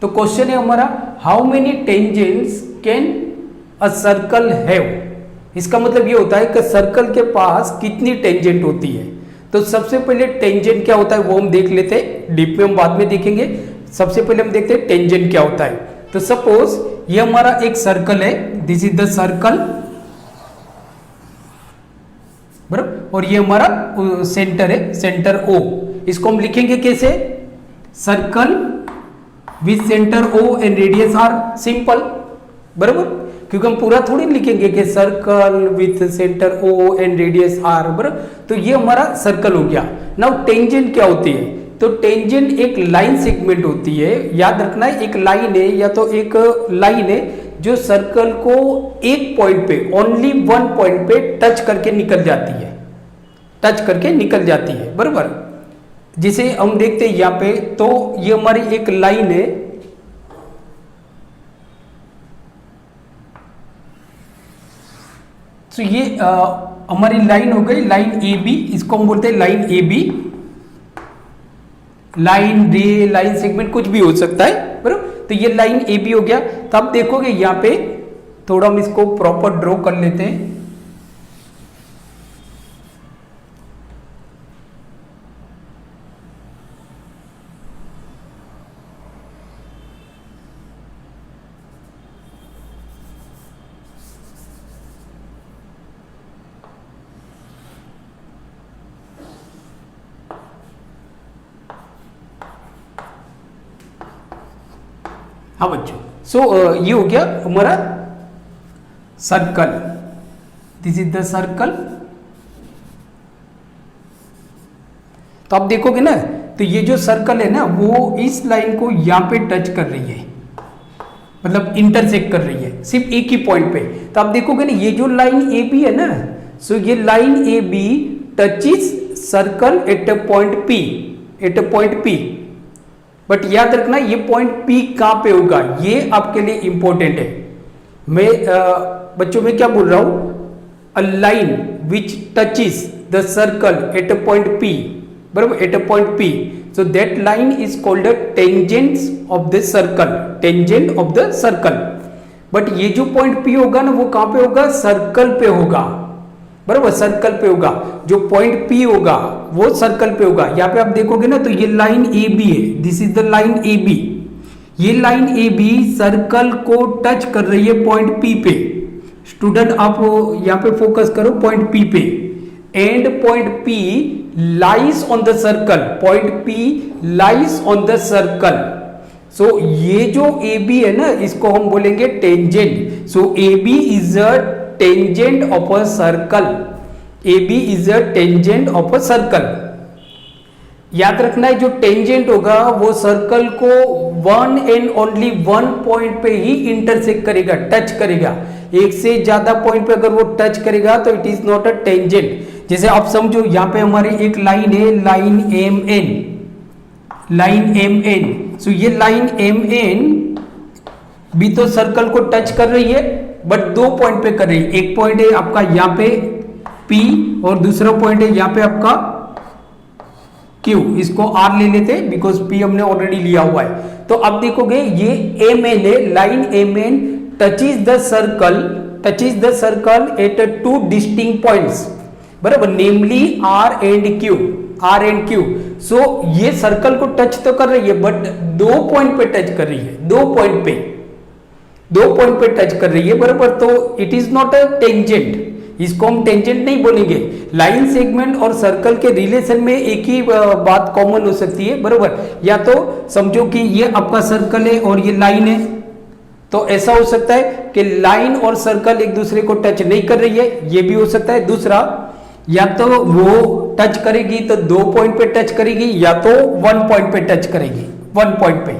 तो क्वेश्चन है हमारा, how many tangents can a circle have. इसका मतलब ये होता है कि सर्कल के पास कितनी टेंजेंट होती है। तो सबसे पहले टेंजेंट क्या होता है वो हम देख लेते हैं, डीप में हम बाद में देखेंगे। सबसे पहले हम देखते हैं टेंजेंट क्या होता है। तो सपोज ये हमारा एक सर्कल है, दिस इज द सर्कल, बराबर, और ये हमारा सेंटर है, सेंटर ओ। इसको हम लिखेंगे कैसे, circle with centre O and radius R, simple, बराबर, क्योंकि हम पूरा थोड़ी लिखेंगे कि circle with centre O and radius R, बराबर। तो ये हमारा सर्कल हो गया। नाउ टेंजेंट क्या होती है, तो टेंजेंट एक लाइन सेगमेंट होती है, याद रखना है, एक लाइन है या तो एक लाइन है जो सर्कल को एक पॉइंट पे, ओनली वन पॉइंट पे टच करके निकल जाती है, टच करके निकल जाती है, बराबर। जिसे हम देखते हैं यहाँ पे, तो ये हमारी एक लाइन है, तो ये हमारी लाइन हो गई, लाइन ए बी, इसको हम बोलते हैं लाइन ए बी, लाइन रे, लाइन सेगमेंट कुछ भी हो सकता है, बराबर। तो ये लाइन ए बी हो गया। तो आप देखोगे यहाँ पे थोड़ा हम इसको प्रॉपर ड्रॉ कर लेते हैं। हाँ बच्चों, सो ये हो गया हमारा circle, this is the circle. तो आप देखोगे ना, तो ये जो सर्कल है ना, वो इस लाइन को यहां पे टच कर रही है, मतलब इंटरसेक्ट कर रही है, सिर्फ एक ही पॉइंट पे। तो आप देखोगे ना, ये जो लाइन ए बी है ना, सो ये line A B touches circle at a point P, at a point P. But याद रखना, ये पॉइंट पी कहां पे होगा, ये आपके लिए इंपॉर्टेंट है। मैं बच्चों मैं क्या बोल रहा हूं, a line which touches the circle at a point P, बराबर, eight a point P, so that line is called a tangents of the circle, tangent of the circle. But ये जो पॉइंट P होगा ना वो कहां पे होगा, circle पे होगा, बराबर, सर्कल पे होगा। जो पॉइंट P होगा वो सर्कल पे होगा। यहाँ पे आप देखोगे ना तो ये लाइन AB है, this is the line AB। ये लाइन AB सर्कल को टच कर रही है पॉइंट P पे। स्टूडेंट आप यहाँ पे फोकस करो पॉइंट P पे, and point P lies on the circle, point P lies on the circle. So ये जो AB है ना इसको हम बोलेंगे tangent. So AB is a tangent of a circle, AB is a tangent of a circle. याद रखना है जो टेंजेंट होगा वो सर्कल को one and only one point पे ही इंटरसेक्ट करेगा, टच करेगा। एक से ज्यादा पॉइंट पे अगर वो टच करेगा तो it is not a tangent. जैसे आप समझो यहाँ पे हमारी एक लाइन है, लाइन MN, लाइन MN। सो ये लाइन MN भी तो सर्कल को टच कर रही है, बट दो पॉइंट पे कर रही है। एक पॉइंट है आपका यहाँ पे P और दूसरा पॉइंट है यहाँ पे आपका Q। इसको R ले लेते हैं बिकॉज P हमने ऑलरेडी लिया हुआ है। तो अब देखोगे ये MN है, line MN touches the circle eight two distinct points, बराबर, नेमली R एंड Q। सो ये सर्कल को टच तो कर रही है बट दो पॉइंट पे टच कर रही है, दो पॉइंट पे टच कर रही है, बराबर। तो it is not a tangent, इसको हम टेंजेंट नहीं बोलेंगे। लाइन सेगमेंट और सर्कल के रिलेशन में एक ही बात कॉमन हो सकती है, बराबर। या तो समझो कि ये आपका सर्कल है और ये लाइन है, तो ऐसा हो सकता है कि लाइन और सर्कल एक दूसरे को टच नहीं कर रही है, ये भी हो सकता है। दूसरा, या तो वो टच करेगी तो दो पॉइंट पे टच करेगी, या तो वन पॉइंट पे टच करेगी, वन पॉइंट पे।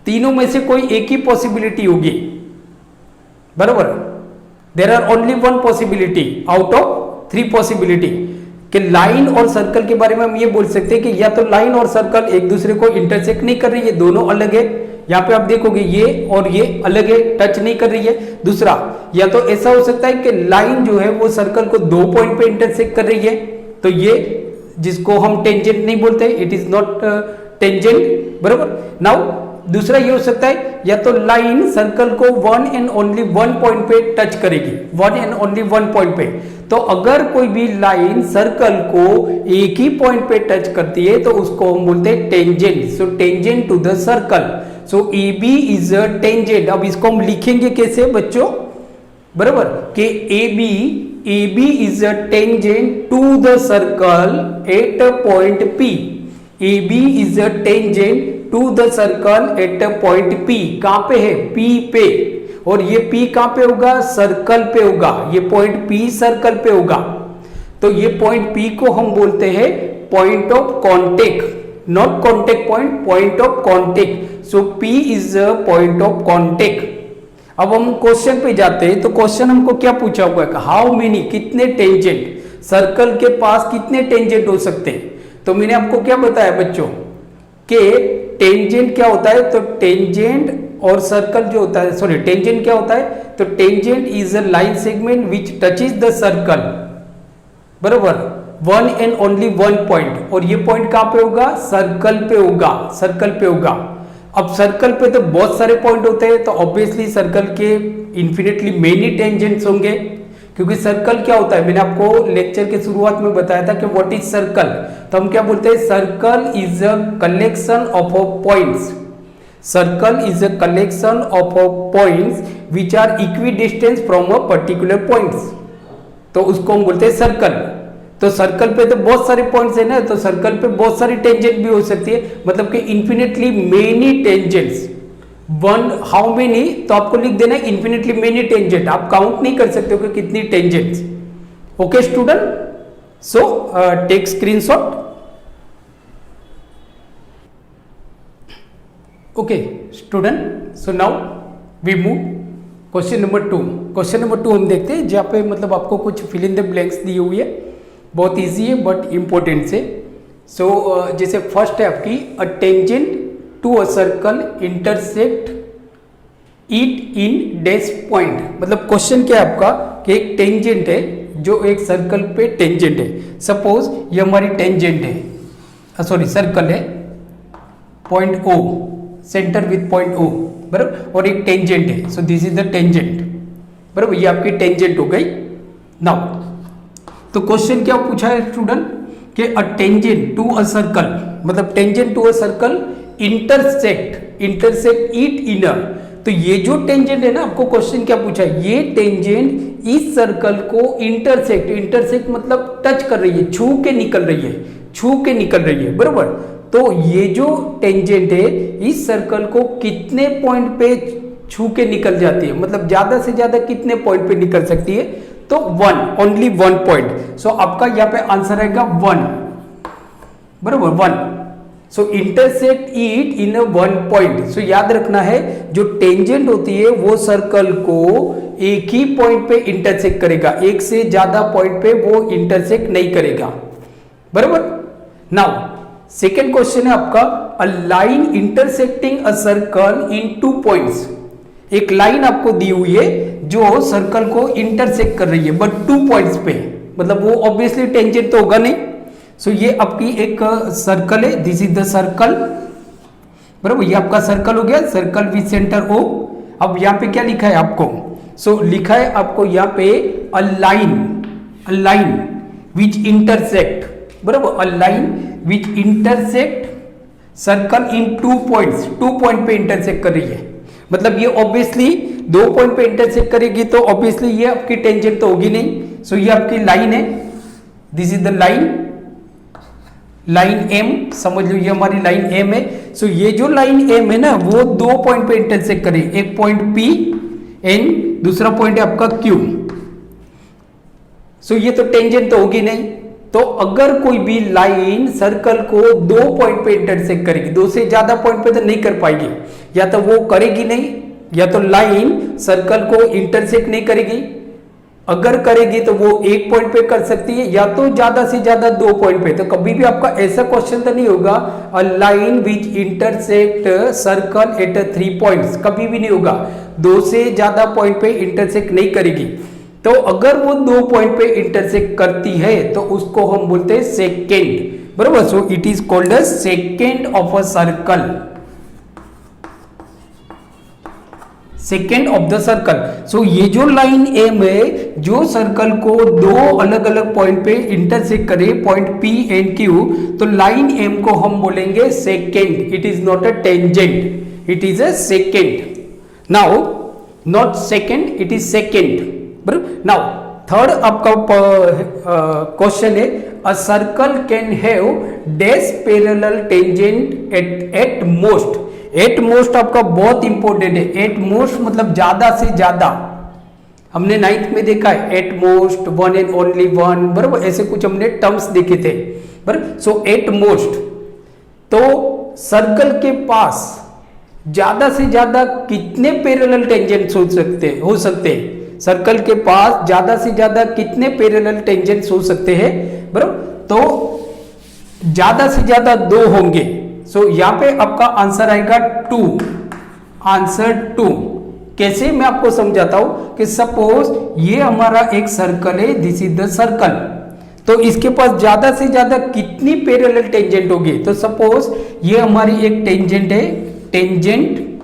तीनों में से कोई एक ही पॉसिबिलिटी होगी, बराबर। There are only one possibility out of three possibility. कि लाइन और सर्कल के बारे में हम ये बोल सकते हैं कि या तो लाइन और सर्कल एक दूसरे को इंटरसेक्ट नहीं कर रही है, दोनों अलग है। यहाँ पे आप देखोगे ये और ये अलग है, टच नहीं कर रही है। दूसरा, या तो ऐसा हो सकता है कि लाइन जो है वो सर्कल को दो पॉइंट पे इंटरसेक्ट कर रही है, तो ये जिसको हम टेंजेंट नहीं बोलते, इट इज नॉट टेंजेंट, बराबर। नाउ दूसरा ये हो सकता है या तो लाइन सर्कल को one and only one point पे टच करेगी, one and only one point पे। तो अगर कोई भी लाइन सर्कल को एक ही पॉइंट पे टच करती है तो उसको हम बोलते हैं tangent. So tangent to the circle, so AB is a tangent. अब इसको हम लिखेंगे कैसे बच्चों, बराबर, कि AB is a tangent to the circle at a point P। AB is a tangent to the circle at a point P। कहां पे है, P पे। और ये P कहां पे होगा, सर्कल पे होगा। ये पॉइंट P सर्कल पे होगा, तो ये पॉइंट P को हम बोलते हैं point of contact, not contact point, point of contact. So P is a point of contact. अब हम क्वेश्चन पे जाते हैं, तो क्वेश्चन हमको क्या पूछा हुआ है, हाउ मेनी, कितने टेंजेंट, सर्कल के पास कितने टेंजेंट हो सकते हैं। तो मैंने आपको क्या बताया बच्चों कि टेंजेंट क्या होता है, तो टेंजेंट और सर्कल जो होता है, सॉरी, टेंजेंट क्या होता है, तो tangent is a line segment which touches the circle, बराबर, one and only one point. और ये पॉइंट कहां पे होगा, सर्कल पे होगा, सर्कल पे होगा। अब सर्कल पे तो बहुत सारे पॉइंट होते हैं, तो ऑब्वियसली सर्कल के इन्फिनिटली मेनी टेंजेंट्स होंगे, क्योंकि सर्कल क्या होता है, मैंने आपको लेक्चर के शुरुआत में बताया था कि व्हाट इज सर्कल। तो हम क्या बोलते हैं, circle is a collection of points, circle is a collection of points which are equidistance from a particular points, तो उसको हम बोलते हैं सर्कल। तो सर्कल पे तो बहुत सारे पॉइंट्स है ना, तो सर्कल पे बहुत सारी टेंजेंट भी हो सकती है, मतलब कि infinitely many tangents. One, how many, तो आपको लिख देना है इन्फिनिटली मेनी टेंजेंट। आप काउंट नहीं कर सकते हो कि कितनी tangents. Okay student, so take screenshot. Okay student, so now we move question number 2। Question number 2 हम देखते हैं, जहाँ पे मतलब आपको कुछ फिल इन द ब्लैंक्स दी हुई है, बहुत इजी है बट इंपॉर्टेंट से। सो जैसे फर्स्ट है आपकी, a tangent to a circle intersect it in dash point, मतलब क्वेश्चन क्या है आपका कि एक टेंजेंट है जो एक सर्कल पे टेंजेंट है। सपोज ये हमारी टेंजेंट है, सॉरी सर्कल है, point O, centre with point O, बराबर, और एक टेंजेंट है। So this is the tangent, बराबर, ये आपकी टेंजेंट हो गई। नाउ तो क्वेश्चन क्या पूछा है स्टूडेंट कि a tangent to a circle, मतलब tangent to a circle intersect it in a, तो ये जो टेंजेंट है ना, आपको क्वेश्चन क्या पूछा है, ये टेंजेंट इस सर्कल को इंटरसेक्ट मतलब टच कर रही है, छू के निकल रही है, बराबर। तो ये जो टेंजेंट है इस सर्कल को कितने पॉइंट पे छू के निकल जाती है, मतलब ज्यादा से ज्यादा कितने पॉइंट पे निकल सकती है, तो ओनली वन पॉइंट। सो आपका यहाँ पे आंसर आएगा 1, बराबर, 1। So intersect it in a 1 point. So याद रखना है जो टेंजेंट होती है वो सर्कल को एक ही पॉइंट पे इंटरसेक्ट करेगा, एक से ज्यादा पॉइंट पे वो इंटरसेक्ट नहीं करेगा, बराबर। नाउ सेकेंड क्वेश्चन है आपका a line intersecting a circle in 2 points. एक लाइन आपको दी हुई है जो सर्कल को इंटरसेक्ट कर रही है बट 2 पॉइंट्स पे, मतलब वो ऑब्वियसली टेंजेंट तो होगा नहीं। सो ये आपकी एक सर्कल है, दिस इज द सर्कल, बराबर, ये आपका सर्कल हो गया, सर्कल विथ सेंटर ओ। अब यहाँ पे क्या लिखा है आपको, सो लिखा है आपको यहाँ पे अ लाइन विच इंटरसेक्ट, बराबर, a line which intersect circle in 2 points, 2 point पे इंटरसेक्ट कर रही है, मतलब ये ऑब्वियसली 2 पॉइंट पे इंटरसेक्ट करेगी तो ऑब्वियसली ये आपकी टेंजेंट तो होगी नहीं। सो ये आपकी लाइन है, this is the line M, समझ लो ये हमारी लाइन एम है। सो ये जो लाइन एम है ना वो 2 पॉइंट पे इंटरसेक्ट करे, एक पॉइंट पी एन, दूसरा पॉइंट है आपका क्यू। सो ये तो टेंजेंट तो होगी नहीं। तो अगर कोई भी लाइन सर्कल को 2 पॉइंट पे इंटरसेक्ट करेगी, 2 से ज्यादा पॉइंट पे तो नहीं कर पाएगी, या तो वो करेगी नहीं, या तो लाइन सर्कल को इंटरसेक्ट नहीं करेगी, अगर करेगी तो वो 1 पॉइंट पे कर सकती है, या तो ज्यादा से ज्यादा 2 पॉइंट पे। तो कभी भी आपका ऐसा क्वेश्चन तो नहीं होगा a line which intersect circle eight 3 points, कभी भी नहीं होगा, 2 से ज्यादा पॉइंट पे इंटरसेक्ट नहीं करेगी। तो अगर वो 2 पॉइंट पे इंटरसेक्ट करती है तो उसको हम बोलते हैं सेकेंड, बराबर। So it is called as secant of a circle, secant of the circle. So ये जो लाइन एम है जो सर्कल को 2 अलग अलग पॉइंट पे इंटरसेक्ट करे, पॉइंट पी एंड क्यू, तो लाइन एम को हम बोलेंगे second, it is not a tangent, it is a second. Now not second, it is second, बराबर। नाउ थर्ड आपका क्वेश्चन है a circle can have dash parallel tangent at most. At most आपका बहुत important है, at most मतलब ज्यादा से ज्यादा, हमने 9th में देखा है एट मोस्ट, 1 एंड ओनली 1, बराबर, ऐसे कुछ हमने टर्म्स देखे थे, बराबर। सो एट मोस्ट, तो सर्कल के पास ज्यादा से ज्यादा कितने पैरेलल टेंजेंट्स हो सकते हैं, सर्कल के पास ज्यादा से ज्यादा कितने पैरेलल टेंजेंट्स हो सकते हैं, बराबर। तो ज्यादा से ज्यादा 2 होंगे। सो यहां पे आपका आंसर आएगा 2, आंसर 2। कैसे, मैं आपको समझाता हूं कि सपोज ये हमारा एक सर्कल है, दिस इज द सर्कल, तो इसके पास ज्यादा से ज्यादा कितनी पैरेलल टेंजेंट होगी, तो सपोज ये हमारी एक टेंजेंट है, टेंजेंट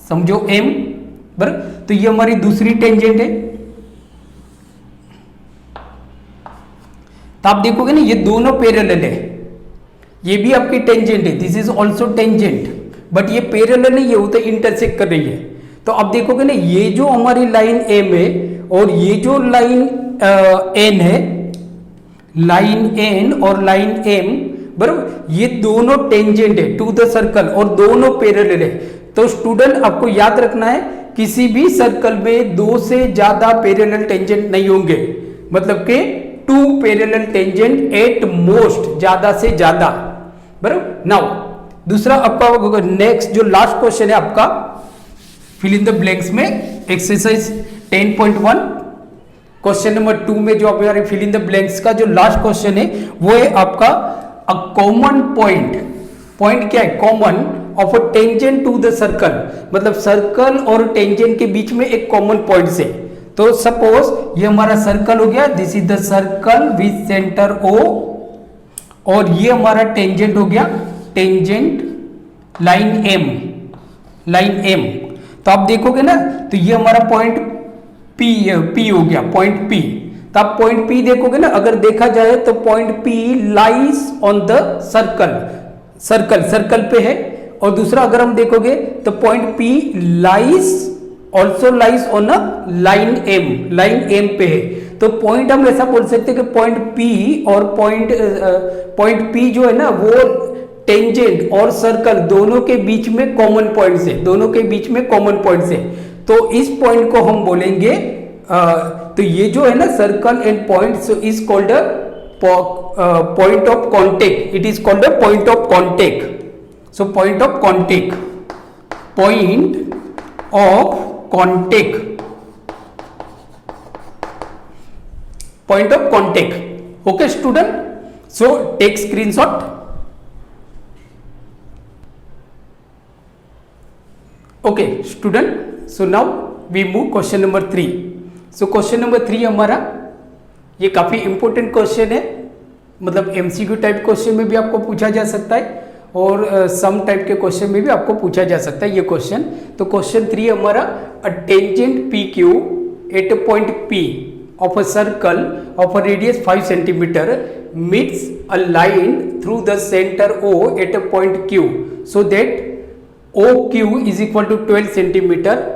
समझो एम, बराबर, तो ये हमारी दूसरी टेंजेंट है। तो आप देखोगे ना ये दोनों पैरेलल है, ये भी आपकी टेंजेंट है, this is also tangent, but ये पैरेलल नहीं है, वो तो इंटरसेक्ट कर रही है। तो आप देखोगे ना ये जो हमारी लाइन एम है और ये जो लाइन एन है, लाइन एन और लाइन एम, बराबर, ये दोनों टेंजेंट है टू द सर्कल और दोनों पैरेलल है। तो स्टूडेंट आपको याद रखना है किसी भी सर्कल में 2 से ज्यादा पैरेलल टेंजेंट नहीं होंगे, मतलब कि 2 पैरेलल टेंजेंट एट मोस्ट, ज्यादा से ज्यादा, बराबर। नाउ दूसरा आपका नेक्स्ट जो लास्ट क्वेश्चन है आपका फिल इन द ब्लैंक्स में एक्सरसाइज 10.1 क्वेश्चन नंबर 2 में जो हमारे फिल इन द ब्लैंक्स का जो लास्ट क्वेश्चन है वो है आपका अ कॉमन पॉइंट, पॉइंट क्या है, common of a tangent to the circle, मतलब सर्कल और टेंजेंट के बीच में एक कॉमन पॉइंट से। तो सपोज ये हमारा सर्कल हो गया, this is the circle with centre O, और ये हमारा टेंजेंट हो गया, tangent line M, line M। तो आप देखोगे ना, तो ये हमारा पॉइंट P हो गया, पॉइंट P। तो आप पॉइंट P देखोगे ना, अगर देखा जाए तो point P lies on the circle, circle पे है। और दूसरा अगर हम देखोगे तो point P lies also lies on a line M, line M पे है। तो पॉइंट हम ऐसा बोल सकते हैं कि पॉइंट P और पॉइंट P जो है ना, वो टेंजेंट और सर्कल दोनों के बीच में कॉमन पॉइंट से, दोनों के बीच में कॉमन पॉइंट से। तो इस पॉइंट को हम बोलेंगे, तो ये जो है ना circle and point, so is called a point of contact, it is called a point of contact. So point of contact, point of contact, point of contact. Okay student, so take screenshot. Okay student, so now we move question number 3। So question number 3 हमारा ये काफी important question है, मतलब MCQ type question में भी आपको पूछा जा सकता है और सम टाइप के क्वेश्चन में भी आपको पूछा जा सकता है ये क्वेश्चन। तो क्वेश्चन 3 हमारा, a tangent PQ eight a point P of a circle of a radius 5 centimetre meets a line through the center O at a point Q so that OQ is equal to 12 centimetre.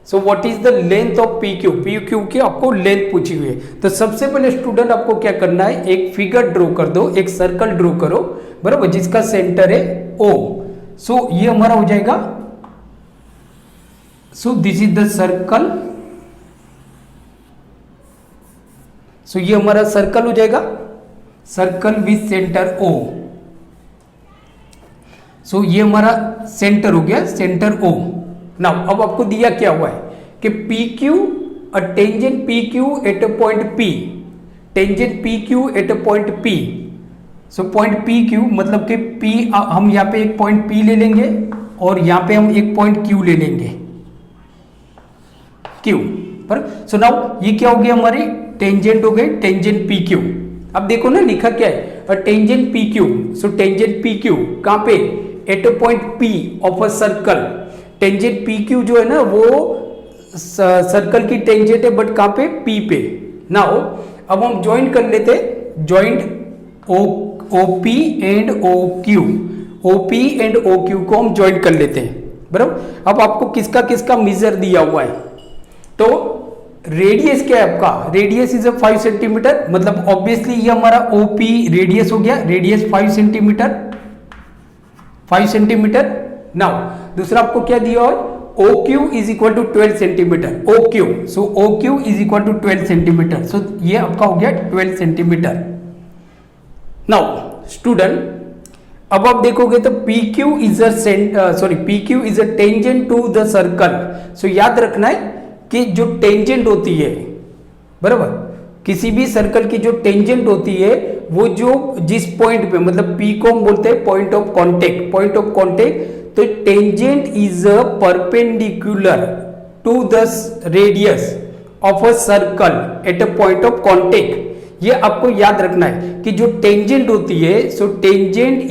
So what is the length of PQ, PQ की आपको length पूछी हुई है। तो सबसे पहले student आपको क्या करना है, एक फिगर ड्रॉ कर दो, एक सर्कल ड्रॉ करो, बराबर, जिसका सेंटर है O। सो ये हमारा हो जाएगा, so this is the circle, so ये हमारा सर्कल हो जाएगा, circle with centre O। So ये हमारा सेंटर हो गया, सेंटर O। नाउ अब आपको दिया क्या हुआ है कि PQ, a tangent PQ eight a point P, tangent PQ eight a point P। So point PQ मतलब कि P, हम यहाँ पे एक पॉइंट P ले लेंगे और यहाँ पे हम एक पॉइंट Q ले लेंगे, Q पर। सो नाउ ये क्या हो गया, हमारी टेंजेंट हो गई, टेंजेंट PQ। अब देखो ना लिखा क्या है, a tangent PQ। So tangent PQ कहाँ पे, eight a point P of a circle. Tangent PQ जो है ना वो सर्कल की टेंजेंट है, बट कहाँ पे, P पे। नाउ अब हम ज्वाइन कर लेते, joint OP and OQ, OP and OQ को हम ज्वाइन कर लेते हैं, बराबर। अब आपको किसका किसका मेजर दिया हुआ है, तो रेडियस क्या है आपका, रेडियस इज 5 सेंटीमीटर, मतलब ऑब्वियसली ये हमारा OP रेडियस हो गया, रेडियस 5 सेंटीमीटर, 5 सेंटीमीटर। नाउ दूसरा आपको क्या दिया है, OQ is equal to 12 centimetre, OQ। So OQ is equal to 12 centimetre. So ये आपका हो गया 12 सेंटीमीटर। नाउ स्टूडेंट, अब आप देखोगे तो PQ is PQ is a tangent to the circle. सो याद रखना है कि जो टेंजेंट होती है, बराबर, किसी भी सर्कल की जो टेंजेंट होती है वो जो जिस पॉइंट पे, मतलब P को हम बोलते हैं point of contact, point of contact. तो tangent is a perpendicular to the radius of a circle at a point of contact. ये आपको याद रखना है कि जो टेंजेंट होती है, so tangent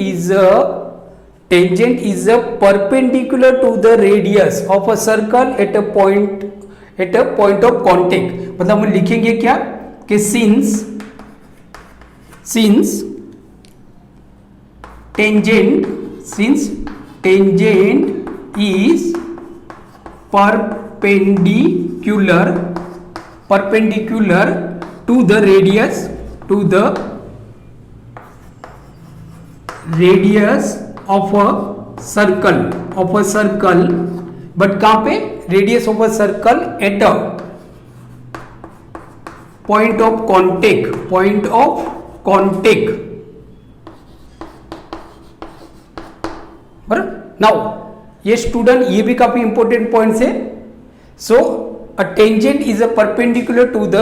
is a perpendicular to the radius of a circle at a point of contact. मतलब हम लिखेंगे क्या कि since tangent is perpendicular to the radius of a circle, but कहाँ पे, radius of a circle at a point of contact। Now ये student, ये भी काफी इंपॉर्टेंट पॉइंट्स है। So a tangent is a perpendicular to the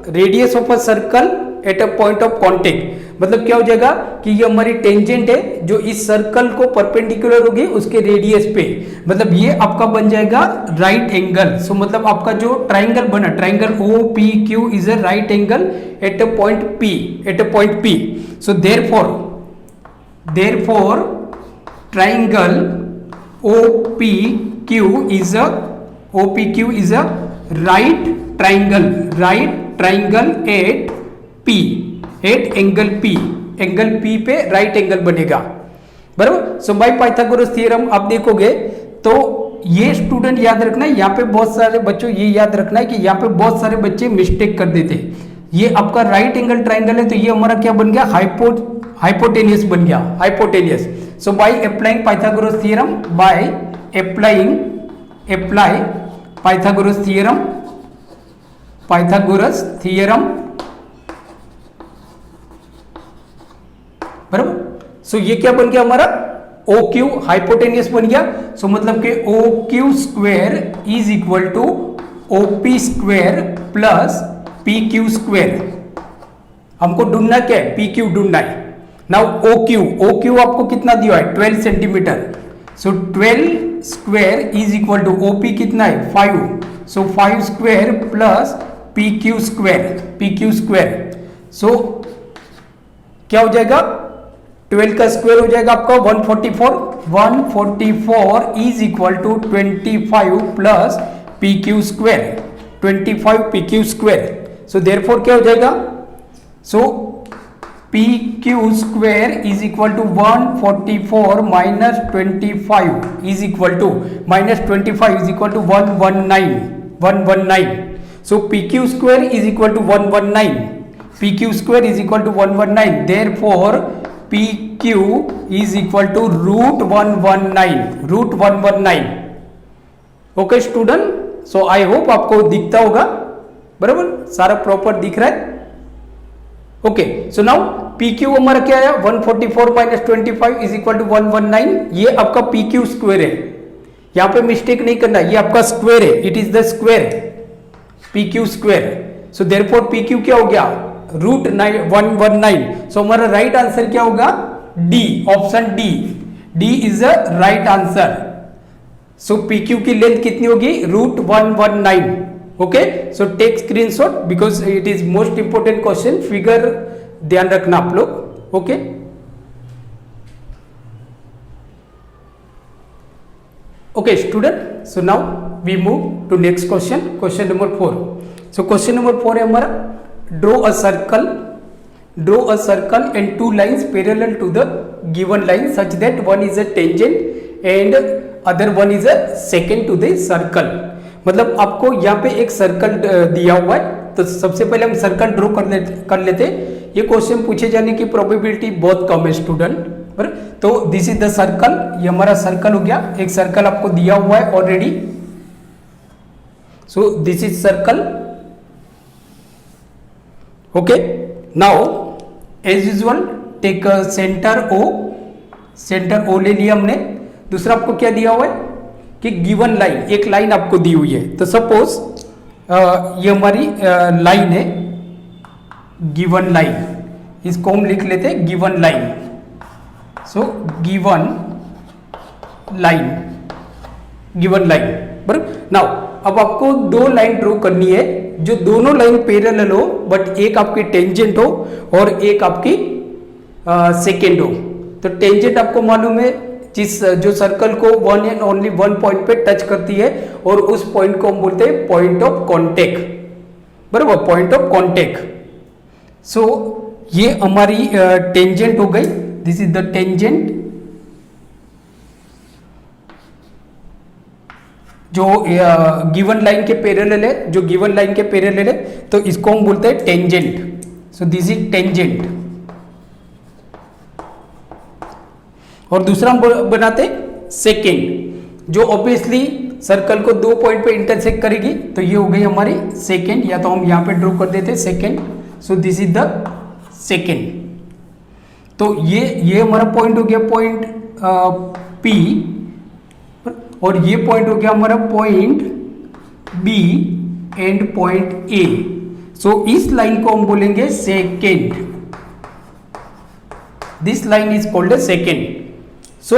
radius of a circle at a point of contact, मतलब क्या हो जाएगा कि ये हमारी टेंजेंट है जो इस सर्कल को परपेंडिकुलर होगी उसके रेडियस पे, मतलब ये आपका बन जाएगा राइट एंगल। सो मतलब आपका जो ट्राइंगल बना, triangle O P Q is a right angle at a point P, at a point P. So therefore triangle OPQ is a right triangle at P, at angle P पे right angle बनेगा, बराबर। सो by Pythagoras theorem आप देखोगे तो ये student याद रखना है, यहाँ पे बहुत सारे बच्चों ये याद रखना है कि यहाँ पे बहुत सारे बच्चे मिस्टेक कर देते हैं। ये आपका राइट एंगल ट्राइंगल है तो ये हमारा क्या बन गया, हाइपोटेनियस बन गया, hypotenuse. So by applying Pythagoras theorem, apply Pythagoras theorem, बराबर। सो ये क्या बन गया हमारा, OQ हाइपोटेनियस बन गया। सो मतलब कि OQ square is equal to OP square plus PQ square. हमको ढूंढना क्या है, PQ ढूंढना है। नाउ OQ आपको कितना दिया है, 12 centimetre. So 12 square is equal to OP कितना है, 5। So 5 square plus PQ square. So क्या हो जाएगा, 12 का स्क्वायर हो जाएगा आपका 144 is equal to 25 plus PQ square, 25 PQ square. So therefore क्या हो जाएगा, so PQ square is equal to 144 minus 25 is equal to 119। So PQ square is equal to 119, therefore PQ is equal to root 119। Okay student, so I hope आपको दिखता होगा, बराबर, सारा proper दिख रहा है। ओके, सो नाउ PQ हमारा क्या आया, 144 माइनस 25 इज इक्वल टू 119। ये आपका PQ स्क्वायर है, यहां पे मिस्टेक नहीं करना, ये आपका स्क्वायर है, it is the square PQ square. So therefore PQ क्या हो गया, रूट 119। सो हमारा राइट आंसर क्या होगा, D, option D is a right answer. So PQ की लेंथ कितनी होगी, root 119। Okay, so take screenshot because it is most important question, figure ध्यान रखना आप लोग। Okay, okay student, so now we move to next question, question number 4। So question number 4 है हमारा, draw a circle and two lines parallel to the given line such that one is a tangent and other one is a secant to the circle. मतलब आपको यहाँ पे एक circle दिया हुआ है, तो सबसे पहले हम सर्कल ड्रॉ कर लेते। ये क्वेश्चन पूछे जाने की प्रोबेबिलिटी बहुत कम है स्टूडेंट, बराबर। तो दिस इज द सर्कल, ये हमारा सर्कल हो गया, एक सर्कल आपको दिया हुआ है already. So this is circle. Okay, now as usual take centre O ले लिया हमने। दूसरा आपको क्या दिया हुआ है कि गिवन लाइन, एक लाइन आपको दी हुई है। तो सपोज ये हमारी लाइन है, गिवन लाइन, इसको हम लिख लेते हैं given line. So given line, बराबर। नाउ अब आपको दो लाइन ड्रॉ करनी है, जो दोनों लाइन पैरेलल हो, बट एक आपकी टेंजेंट हो और एक आपकी सेकेंड हो। तो टेंजेंट आपको मालूम है, जो सर्कल को one and only one point पे टच करती है, और उस पॉइंट को हम बोलते हैं पॉइंट ऑफ कॉन्टेक्ट, बराबर, पॉइंट ऑफ कॉन्टेक्ट। सो ये हमारी टेंजेंट हो गई, दिस इज द टेंजेंट, जो गिवन लाइन के पैरेलल है, तो इसको हम बोलते हैं tangent. So this is tangent. और दूसरा हम बनाते सेकेंड, जो ऑब्वियसली सर्कल को दो पॉइंट पे इंटरसेक्ट करेगी, तो ये हो गई हमारी सेकेंड, या तो हम यहां पे ड्रॉ कर देते second. So this is the second. तो ये हमारा पॉइंट हो गया पॉइंट P, और ये पॉइंट हो गया हमारा point B and point A। So इस लाइन को हम बोलेंगे secant, this line is called a secant. So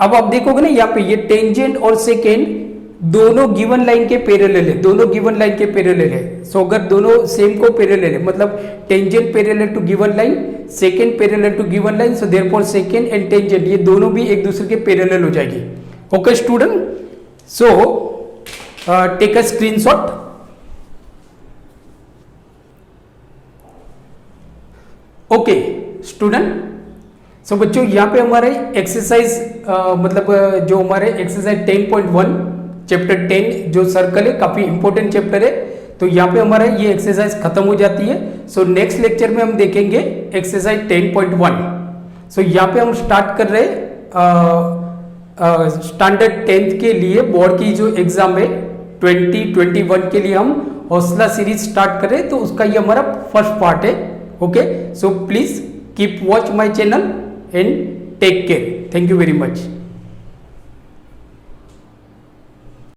अब आप देखोगे ना यहाँ पे ये टेंजेंट और सेकेंड दोनों गिवन लाइन के पैरेलल है, दोनों गिवन लाइन के पैरेलल है। सो अगर दोनों सेम को पैरेलल है, मतलब tangent parallel to given line, secant parallel to given line, so therefore secant and tangent ये दोनों भी एक दूसरे के पैरेलल हो जाएगी। Okay student, so take a screenshot. Okay student, so बच्चों यहाँ पे हमारे एक्सरसाइज मतलब जो हमारे एक्सरसाइज 10.1 चैप्टर 10 जो सर्कल है काफी इंपॉर्टेंट चैप्टर है, तो यहाँ पे हमारा ये एक्सरसाइज खत्म हो जाती है। सो नेक्स्ट लेक्चर में हम देखेंगे एक्सरसाइज 10.1। सो यहाँ पे हम स्टार्ट कर रहे स्टैंडर्ड 10th के लिए बोर्ड की जो एग्जाम है 2021 के लिए हम हौसला सीरीज स्टार्ट कर रहे हैं, तो उसका ये हमारा फर्स्ट पार्ट है। Okay, so please keep watch my channel and take care. Thank you very much.